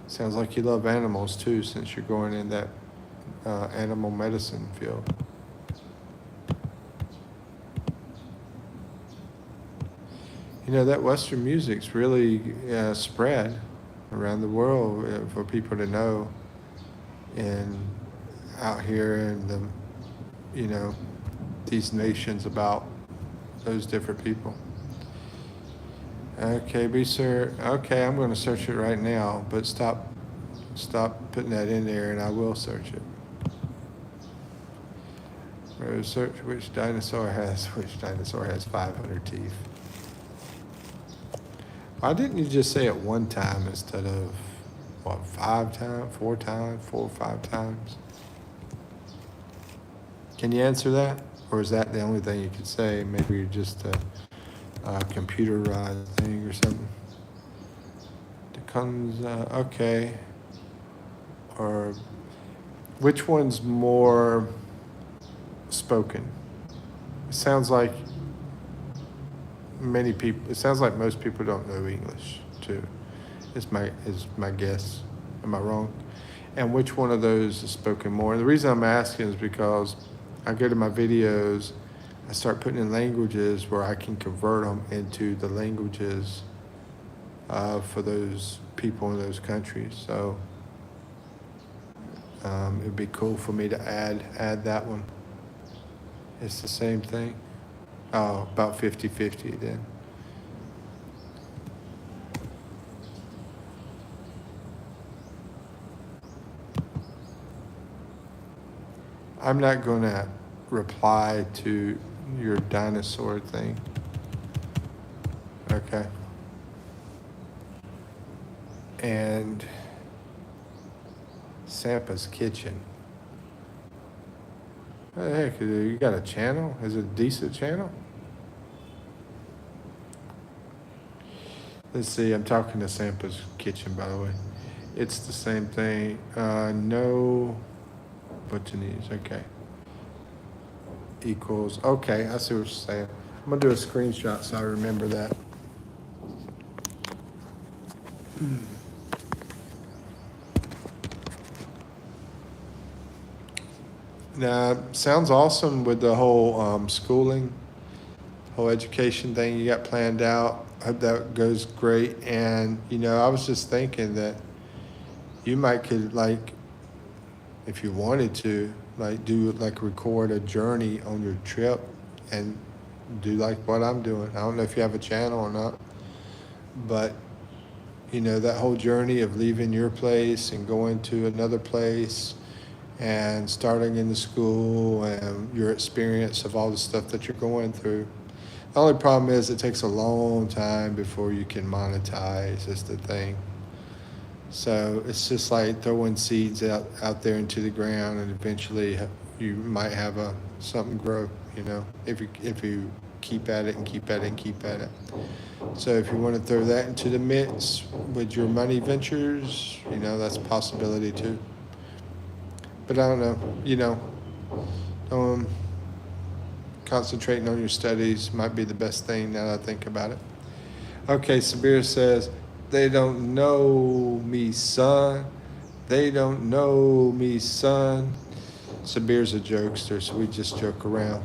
Sounds like you love animals too, since you're going in that animal medicine field. You know, that Western music's really spread around the world for people to know, and out here in the, you know, these nations about those different people. Okay, okay, I'm going to search it right now, but stop putting that in there, and I will search it. Search which dinosaur has 500 teeth. Why didn't you just say it one time instead of, what, 4 or 5 times? Can you answer that? Or is that the only thing you could say? Maybe you're just a computerized thing or something. Okay. Or which one's more spoken? It sounds like most people don't know English too. Is my guess. Am I wrong? And which one of those is spoken more? And the reason I'm asking is because I go to my videos, I start putting in languages where I can convert them into the languages for those people in those countries. So it'd be cool for me to add that one. It's the same thing. Oh, about 50-50 then. I'm not going to reply to your dinosaur thing. Okay. And Sampa's Kitchen. What the heck? You got a channel? Is it a decent channel? Let's see. I'm talking to Sampa's Kitchen, by the way. It's the same thing. No Bhutanese. Okay. Equals. Okay, I see what you're saying. I'm gonna do a screenshot so I remember that. Now, sounds awesome with the whole schooling, whole education thing you got planned out. I hope that goes great. And, you know, I was just thinking that you could, like, if you wanted to, record a journey on your trip and do like what I'm doing. I don't know if you have a channel or not, but, you know, that whole journey of leaving your place and going to another place and starting in the school and your experience of all the stuff that you're going through. The only problem is it takes a long time before you can monetize, is the thing. So it's just like throwing seeds out there into the ground, and eventually you might have something grow, you know, if you keep at it and keep at it and keep at it. So if you want to throw that into the mix with your money ventures, you know, that's a possibility too. But I don't know, you know, concentrating on your studies might be the best thing now that I think about it. Okay, Sabir says, they don't know me, son. They don't know me, son. Sabir's a jokester, so we just joke around.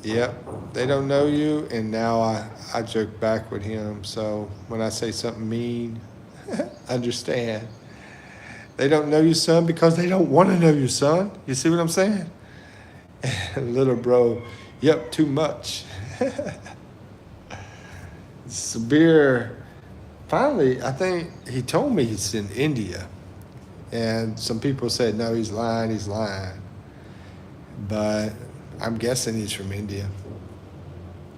Yep, They don't know you, and now I joke back with him. So when I say something mean, understand. They don't know you, son, because they don't want to know you, son. You see what I'm saying? Little bro, yep, too much. Sabir, finally, I think he told me he's in India. And some people said, no, he's lying, he's lying. But I'm guessing he's from India.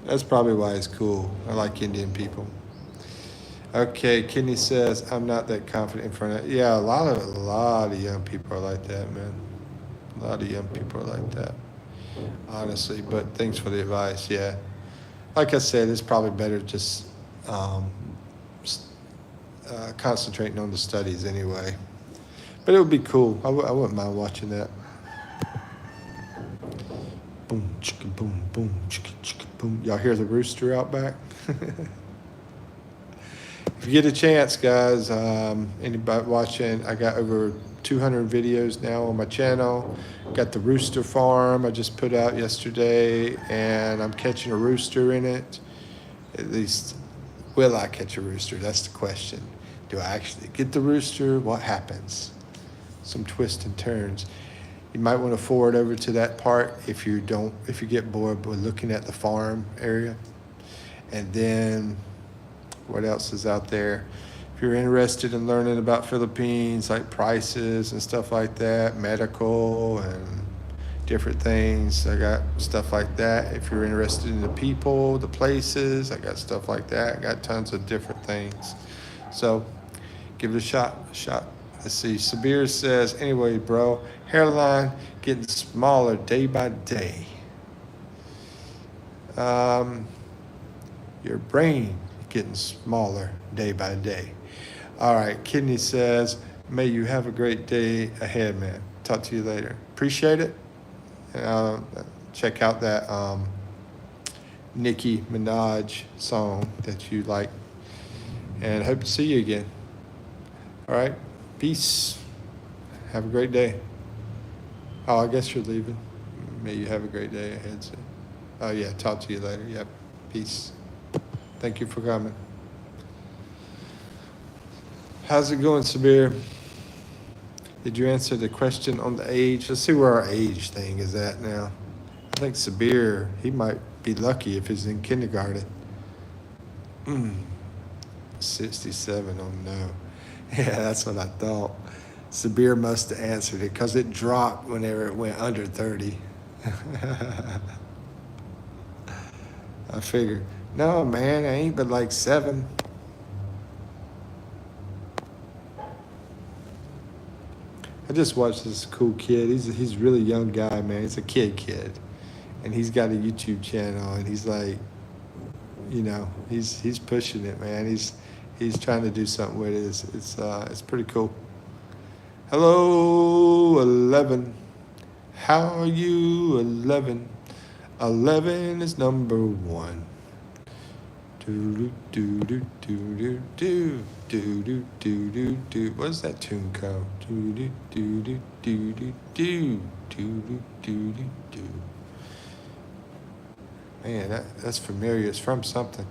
That's probably why he's cool. I like Indian people. Okay, Kidney says, I'm not that confident in front of... Yeah, a lot of young people are like that, man. A lot of young people are like that, honestly. But thanks for the advice, yeah. Like I said, it's probably better just concentrating on the studies anyway. But it would be cool. I wouldn't mind watching that. Boom, chicka, boom, boom, chicka, chicka, boom. Y'all hear the rooster out back? If you get a chance, guys, anybody watching, I got over 200 videos now on my channel. Got the rooster farm I just put out yesterday, and I'm catching a rooster in it. At least, will I catch a rooster? That's the question. Do I actually get the rooster? What happens? Some twists and turns. You might want to forward over to that part if you get bored with looking at the farm area. And then what else is out there? If you're interested in learning about Philippines, like prices and stuff like that, medical and different things, I got stuff like that. If you're interested in the people, the places, I got stuff like that. I got tons of different things. So give it a shot. Let's see. Sabir says, anyway, bro, hairline getting smaller day by day. Your brain getting smaller day by day. All right. Kidney says, may you have a great day ahead, man. Talk to you later. Appreciate it. Check out that Nicki Minaj song that you like. And hope to see you again. All right. Peace. Have a great day. Oh, I guess you're leaving. May you have a great day ahead. So. Oh, yeah. Talk to you later. Yep. Peace. Thank you for coming. How's it going, Sabir? Did you answer the question on the age? Let's see where our age thing is at now. I think Sabir, he might be lucky if he's in kindergarten. 67, oh no. Yeah, that's what I thought. Sabir must have answered it because it dropped whenever it went under 30. I figured, no, man, I ain't but like 7. I just watched this cool kid. He's a really young guy, man. He's a kid. And he's got a YouTube channel, and he's like, you know, he's pushing it, man. He's trying to do something with it. It's pretty cool. Hello, 11. How are you, 11? 11 is number 1. Do do do do do do do do do do. What does that tune called? Do do do do do do do do do do do. Man, that's familiar. It's from something.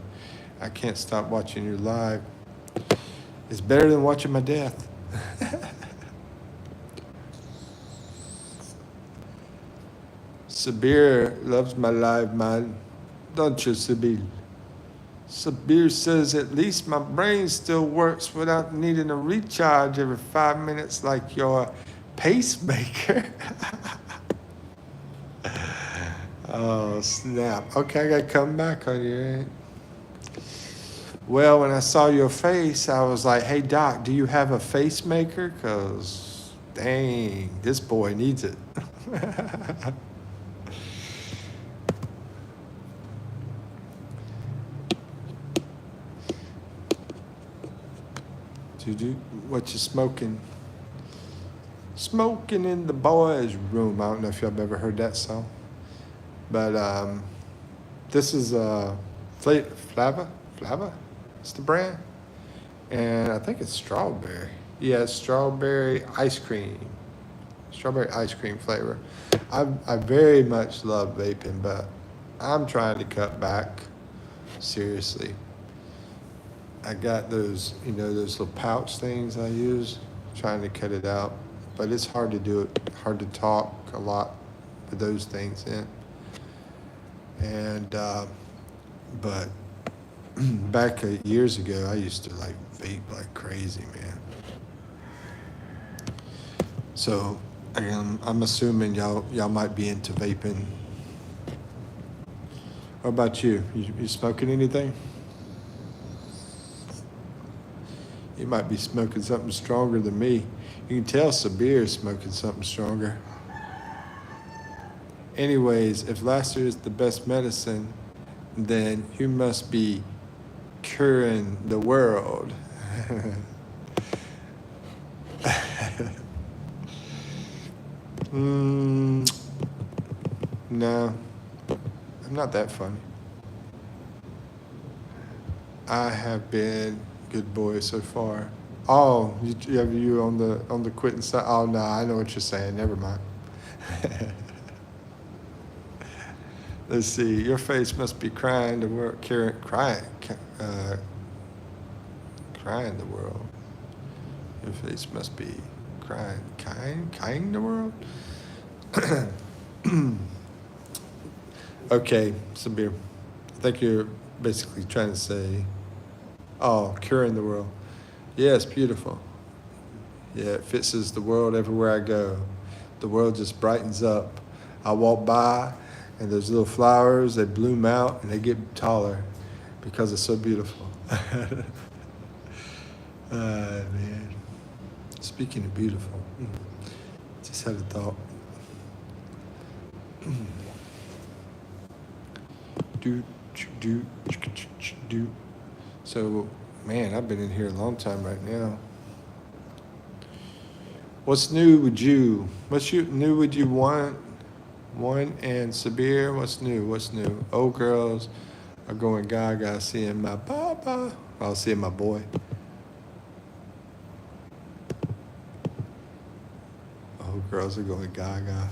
I can't stop watching your live. It's better than watching my death. Sabir loves my live, man. Don't you, Sabir? Sabir says, at least my brain still works without needing a recharge every 5 minutes like your pacemaker. Oh, snap. Okay, I got to come back on you, right? Well, when I saw your face, I was like, hey, Doc, do you have a pacemaker? Because, dang, this boy needs it. What you smoking? Smoking in the boys' room. I don't know if y'all have ever heard that song. But this is Flava? It's the brand. And I think it's strawberry. Yeah, it's strawberry ice cream. Strawberry ice cream flavor. I very much love vaping, but I'm trying to cut back. Seriously. I got those, those little pouch things I use, trying to cut it out. But it's hard to do it, hard to talk a lot with those things in. And, but back years ago, I used to like vape like crazy, man. So I'm assuming y'all might be into vaping. What about you? You smoking anything? You might be smoking something stronger than me. You can tell Sabir is smoking something stronger. Anyways, if laughter is the best medicine, then you must be curing the world. No, I'm not that funny. I have been good boy so far. Oh, you on the quitting side? Oh no, I know what you're saying. Never mind. Let's see. Your face must be crying the world. Crying the world. Your face must be crying the world. Okay, Sabir. I think you're basically trying to say, oh, curing the world. Yeah, it's beautiful. Yeah, it fixes the world everywhere I go. The world just brightens up. I walk by, and those little flowers, they bloom out, and they get taller because it's so beautiful. Man. Speaking of beautiful, just had a thought. So, man, I've been in here a long time right now. What's new with you? New with you, one and Sabir? What's new? Old girls are going gaga seeing my papa. Well, seeing my boy. Old girls are going gaga.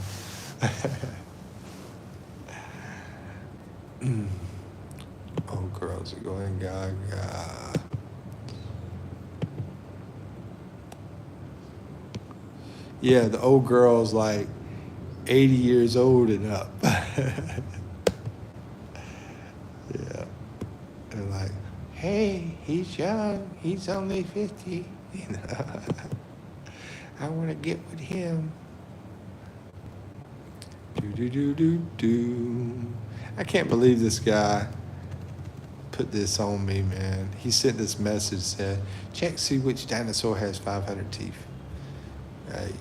Old girls are going gaga. Yeah, the old girls like 80 years old and up. Yeah. They're like, hey, he's young. He's only 50. I want to get with him. Do. I can't believe this guy put this on me, man. He sent this message, said, check, see which dinosaur has 500 teeth. Right.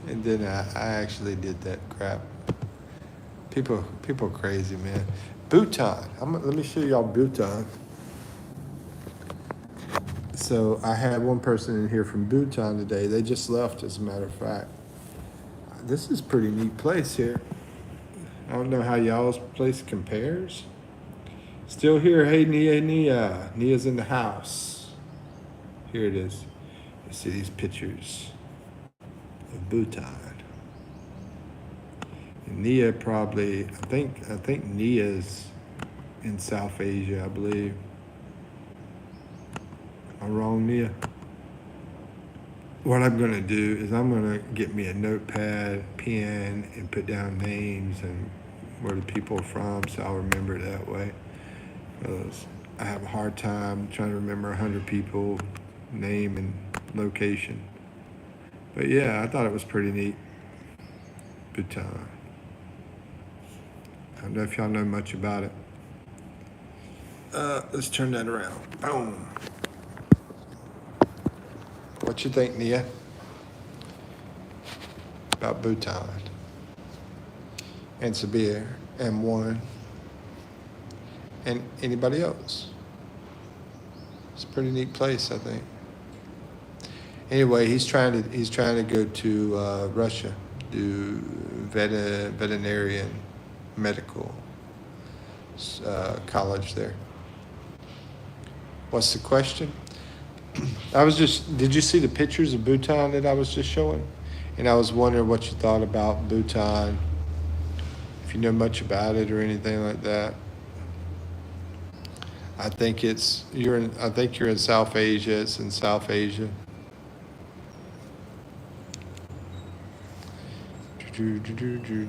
And then I actually did that crap. People are crazy, man. Bhutan. Let me show y'all Bhutan. So I had one person in here from Bhutan today. They just left, as a matter of fact. This is a pretty neat place here. I don't know how y'all's place compares. Still here. Hey, Nia. Nia's in the house. Here it is. You see these pictures of Bhutan. And Nia probably, I think Nia's in South Asia, I believe. Am I wrong, Nia? What I'm gonna do is I'm gonna get me a notepad, pen, and put down names and where the people are from, so I'll remember it that way. Because I have a hard time trying to remember 100 people, name and location. But yeah, I thought it was pretty neat. Bhutan. I don't know if y'all know much about it. Let's turn that around. Boom. What you think, Nia? About Bhutan and Sabir and Warren and anybody else? It's a pretty neat place, I think. Anyway, he's trying to go to Russia, do veterinarian medical college there. What's the question? Did you see the pictures of Bhutan that I was just showing? And I was wondering what you thought about Bhutan. If you know much about it or anything like that. I think you're in South Asia. It's in South Asia.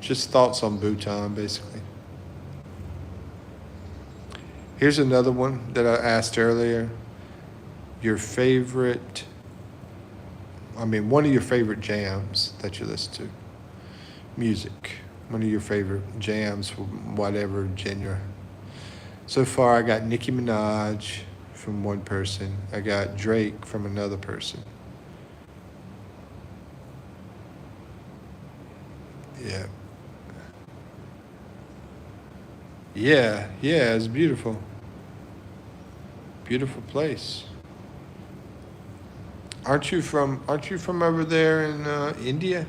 Just thoughts on Bhutan, basically. Here's another one that I asked earlier. Your favorite, one of your favorite jams that you listen to. Music. One of your favorite jams, whatever genre. So far, I got Nicki Minaj from one person. I got Drake from another person. Yeah. Yeah, it's beautiful. Beautiful place. Aren't you from over there in India?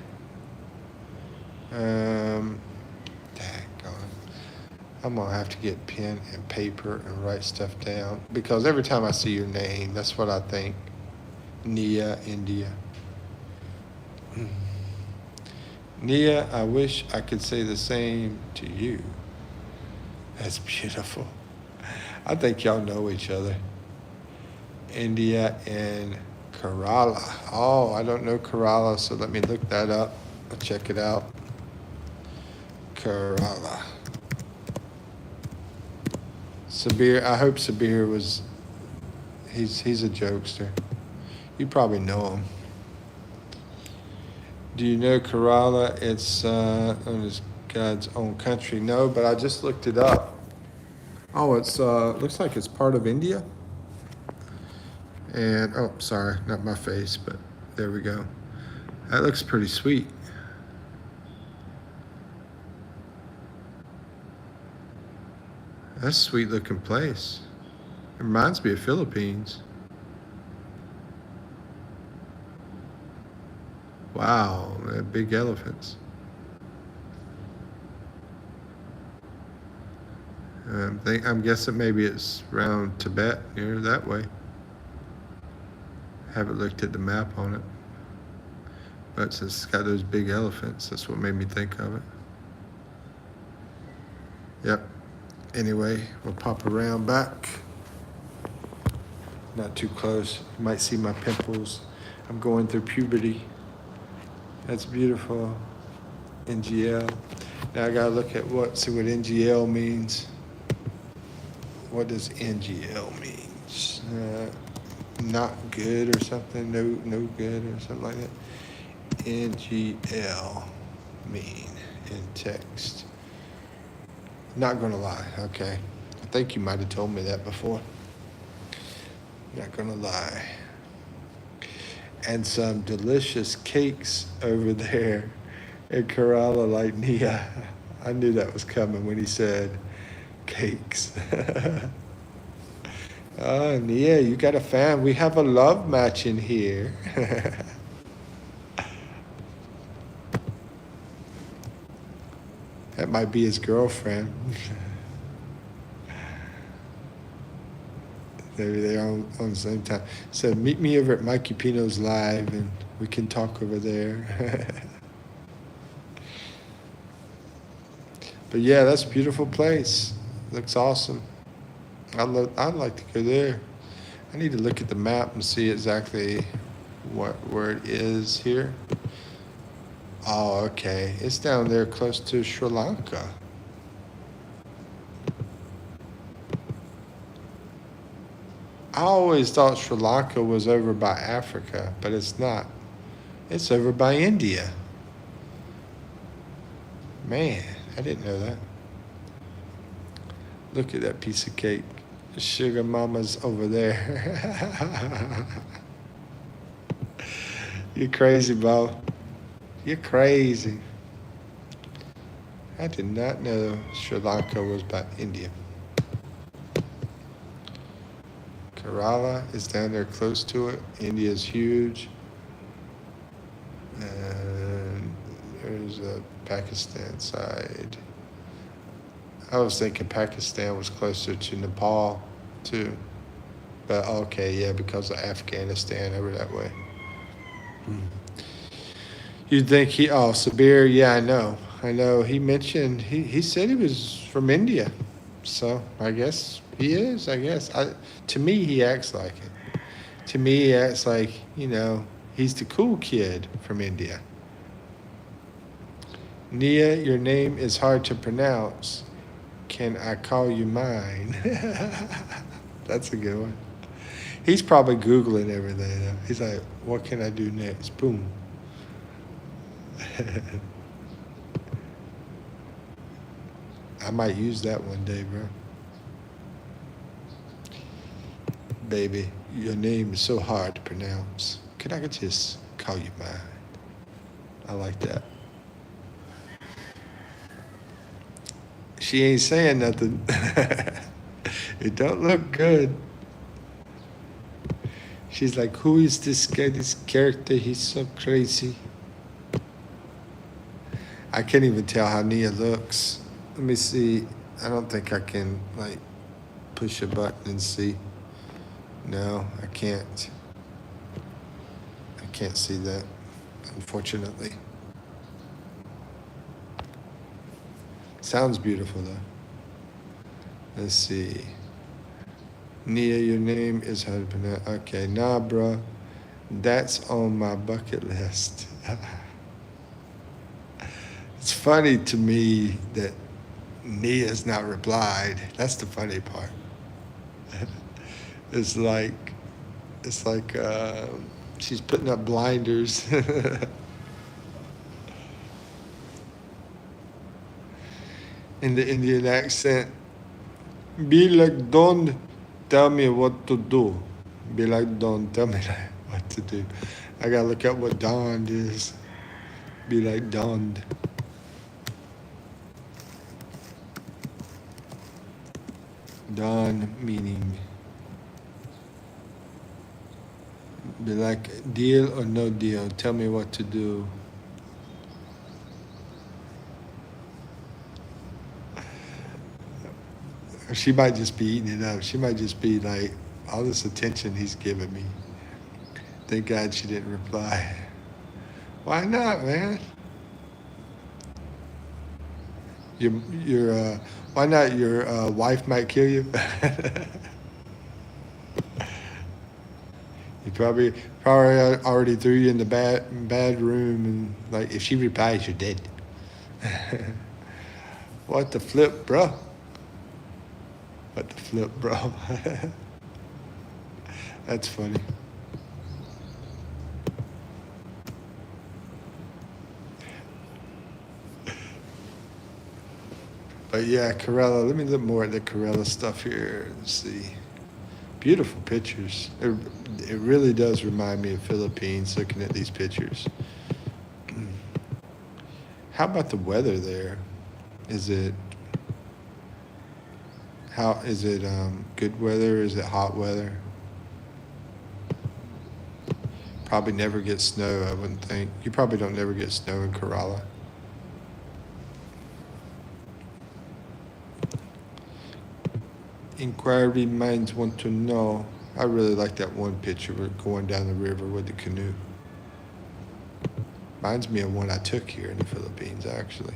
Daggone. I'm gonna have to get pen and paper and write stuff down because every time I see your name, that's what I think. Nia, India. Nia, I wish I could say the same to you. That's beautiful. I think y'all know each other. India and Kerala. Oh, I don't know Kerala, so let me look that up. I'll check it out. Kerala. Sabir, I hope Sabir he's a jokester. You probably know him. Do you know Kerala? It's on God's own country. No, but I just looked it up. Oh, it's looks like it's part of India. And oh, sorry, not my face, but there we go. That looks pretty sweet. That's a sweet looking place. It reminds me of Philippines. Wow, big elephants. I'm guessing maybe it's around Tibet, near that way. Haven't looked at the map on it. But since it's got those big elephants, that's what made me think of it. Yep. Anyway, we'll pop around back. Not too close. You might see my pimples. I'm going through puberty. That's beautiful. NGL. Now I gotta look at see what NGL means. What does NGL mean? Not good or something? No good or something like that? NGL mean in text. Not gonna lie, okay. I think you might have told me that before. Not gonna lie. And some delicious cakes over there in Kerala like Nia. I knew that was coming when he said cakes. Oh, Nia, you got a fan. We have a love match in here. That might be his girlfriend. Maybe they're on the same time. So meet me over at Mikipino's live and we can talk over there. But yeah, that's a beautiful place. Looks awesome. I'd like to go there. I need to look at the map and see exactly where it is here. Oh, okay. It's down there close to Sri Lanka. I always thought Sri Lanka was over by Africa, but it's not. It's over by India. Man, I didn't know that. Look at that piece of cake. Sugar Mama's over there. You're crazy, Bo. You're crazy. I did not know Sri Lanka was by India. Kerala is down there close to it. India is huge. And there's a Pakistan side. I was thinking Pakistan was closer to Nepal, too. But okay, yeah, because of Afghanistan over that way. You'd think Sabir, yeah, I know. I know he mentioned, he said he was from India. So I guess he is, I guess. To me, he acts like it. To me, he acts like, he's the cool kid from India. Nia, your name is hard to pronounce. Can I call you mine? That's a good one. He's probably Googling everything. He's like, what can I do next? Boom. I might use that one day, bro. Baby, your name is so hard to pronounce. Could I just call you mine? I like that. She ain't saying nothing. It don't look good. She's like, who is this guy, this character? He's so crazy. I can't even tell how Nia looks. Let me see. I don't think I can, push a button and see. No, I can't. I can't see that, unfortunately. Sounds beautiful, though. Let's see. Nia, your name is how to pronounce. Okay, nah, bro. That's on my bucket list. It's funny to me that Nia's not replied. That's the funny part. It's like she's putting up blinders. In the Indian accent, be like, don't tell me what to do. Be like, don't tell me what to do. I gotta look up what dawned is. Be like, dawned. Dawn meaning. Be like, deal or no deal. Tell me what to do. Or she might just be eating it up. She might just be like, all this attention he's giving me. Thank God she didn't reply. Why not, man? Why not? Your wife might kill you. He probably already threw you in the bad room, and if she replies, you're dead. What the flip, bro? What the flip, bro? That's funny. But yeah, Corella, let me look more at the Corella stuff here and see. Beautiful pictures. It really does remind me of Philippines looking at these pictures. How about the weather there? Is it good weather? Is it hot weather? Probably never get snow, I wouldn't think. You probably don't never get snow in Kerala. Inquiry minds want to know. I really like that one picture of it going down the river with the canoe. Reminds me of one I took here in the Philippines, actually.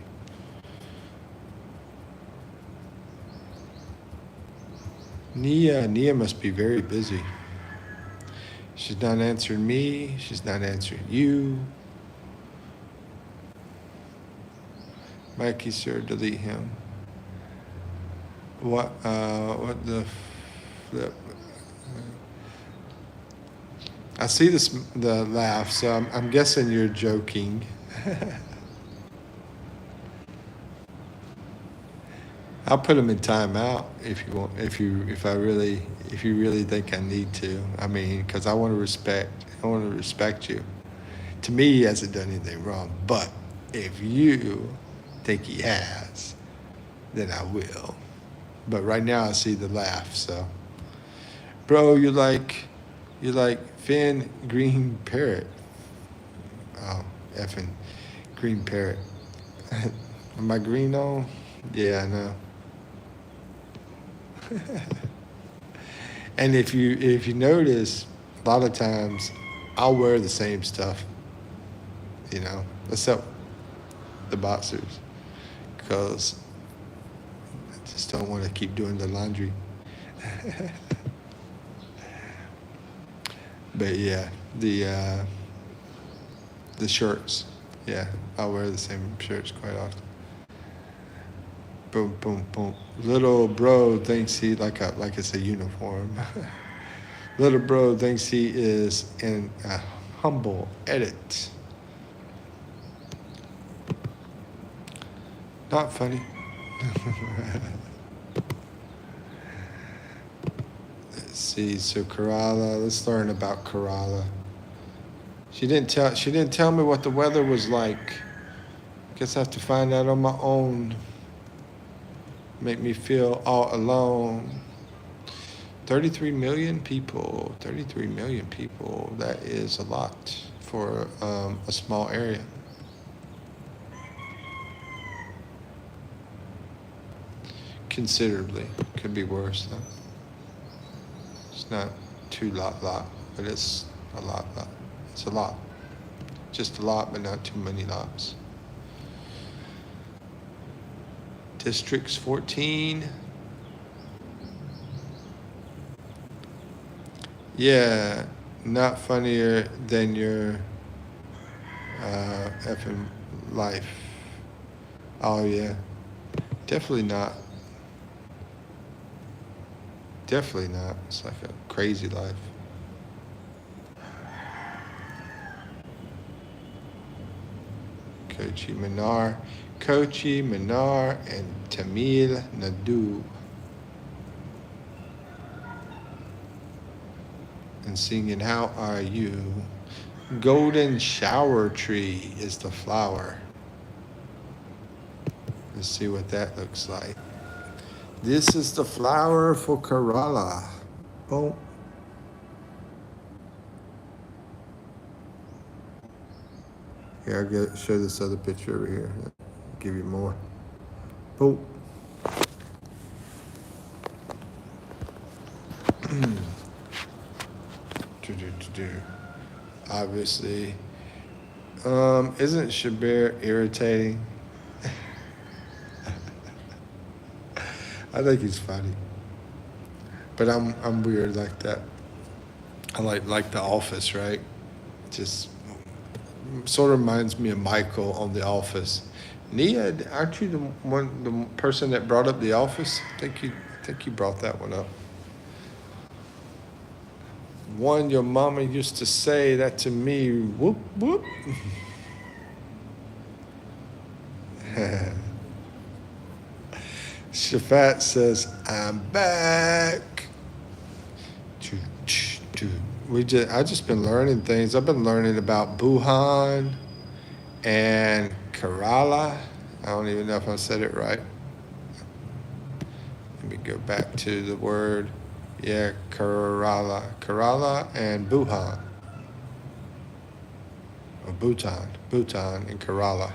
Nia must be very busy. She's not answering me. She's not answering you. Mikey, sir, delete him. What the flip? I see the laugh, so I'm guessing you're joking. I'll put him in timeout if you want. If you really think I need to. I mean, because I want to respect you. To me, he hasn't done anything wrong. But if you think he has, then I will. But right now I see the laugh, so. Bro, you're like Finn Green Parrot. Oh, effing Green Parrot. Am I green on? Yeah, I know. And if you notice, a lot of times I'll wear the same stuff, except the boxers. because I just don't want to keep doing the laundry. But yeah, the shirts. Yeah, I'll wear the same shirts quite often. Boom, boom, boom. Little bro thinks he like it's a uniform. Little bro thinks he is in a humble edit. Not funny. Let's see. So Kerala. Let's learn about Kerala. She didn't tell me what the weather was like. Guess I have to find out on my own. Make me feel all alone. 33 million people. 33 million people. That is a lot for a small area. Considerably. Could be worse though. It's not too lot, but it's a lot. It's a lot. Just a lot, but not too many lots. Districts 14. Yeah, not funnier than your effing life. Oh yeah, definitely not. Definitely not. It's like a crazy life. Kochi Minar, and Tamil Nadu. And singing, how are you? Golden shower tree is the flower. Let's see what that looks like. This is the flower for Kerala. Boom. Here, I'll show this other picture over here. Give you more. Boom. Obviously. Isn't Shabir irritating? I think he's funny. But I'm weird like that. I like The Office, right? Just sort of reminds me of Michael on The Office. Nia, aren't you the person that brought up The Office? I think you brought that one up. One, your mama used to say that to me. Whoop whoop. Shafat says, "I'm back." I just been learning things. I've been learning about Buhan and Kerala. I don't even know if I said it right. Let me go back to the word. Yeah, Kerala and Buhan. Or Bhutan and Kerala.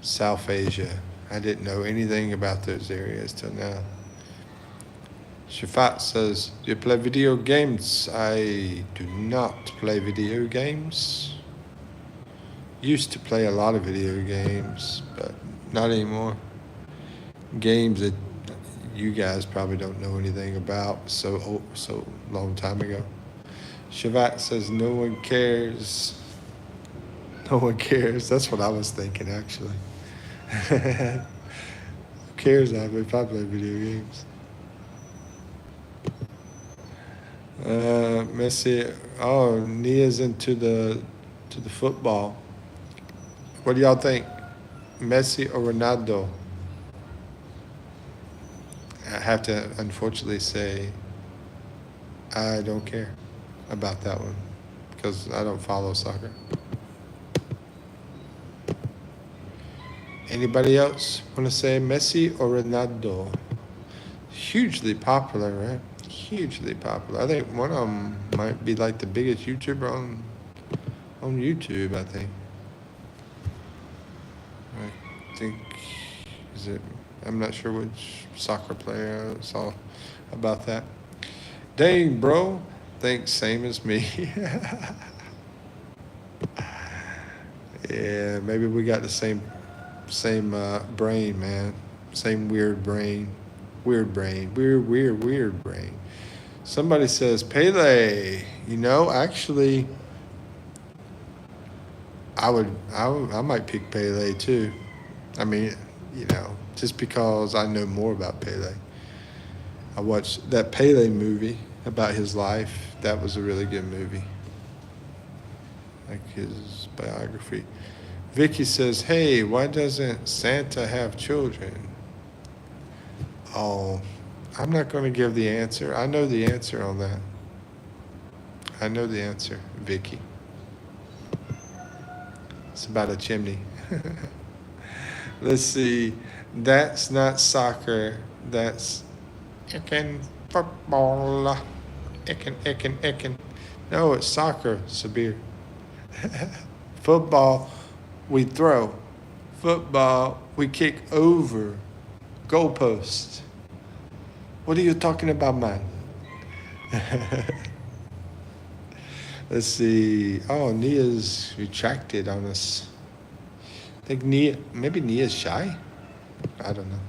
South Asia. I didn't know anything about those areas till now. Shafat says, do you play video games? I do not play video games. Used to play a lot of video games, but not anymore. Games that you guys probably don't know anything about so long time ago. Shavat says, no one cares. No one cares. That's what I was thinking, actually. Who cares if I play video games? Messi. Oh, Nia's into the football. What do y'all think? Messi or Ronaldo? I have to unfortunately say I don't care about that one because I don't follow soccer. Anybody else want to say Messi or Ronaldo? Hugely popular, right? Hugely popular. I think one of them might be like the biggest YouTuber on YouTube, I think. I think, is it, I'm not sure which soccer player I saw about that. Dang, bro. Thanks, same as me. Yeah, maybe we got the same Same brain, man. Same weird brain. Weird brain. Weird brain. Somebody says Pele. You know, actually, I might pick Pele too. I mean, you know, just because I know more about Pele. I watched that Pele movie about his life. That was a really good movie. Like his biography. Vicky says, hey, why doesn't Santa have children? Oh, I'm not going to give the answer. I know the answer on that. I know the answer, Vicky. It's about a chimney. Let's see. That's not soccer. That's Ekin football. Ekin. No, it's soccer, Sabir. Football, we throw. Football, we kick over. Goalpost. What are you talking about, man? Let's see. Oh, Nia's retracted on us. I think maybe Nia's shy. I don't know.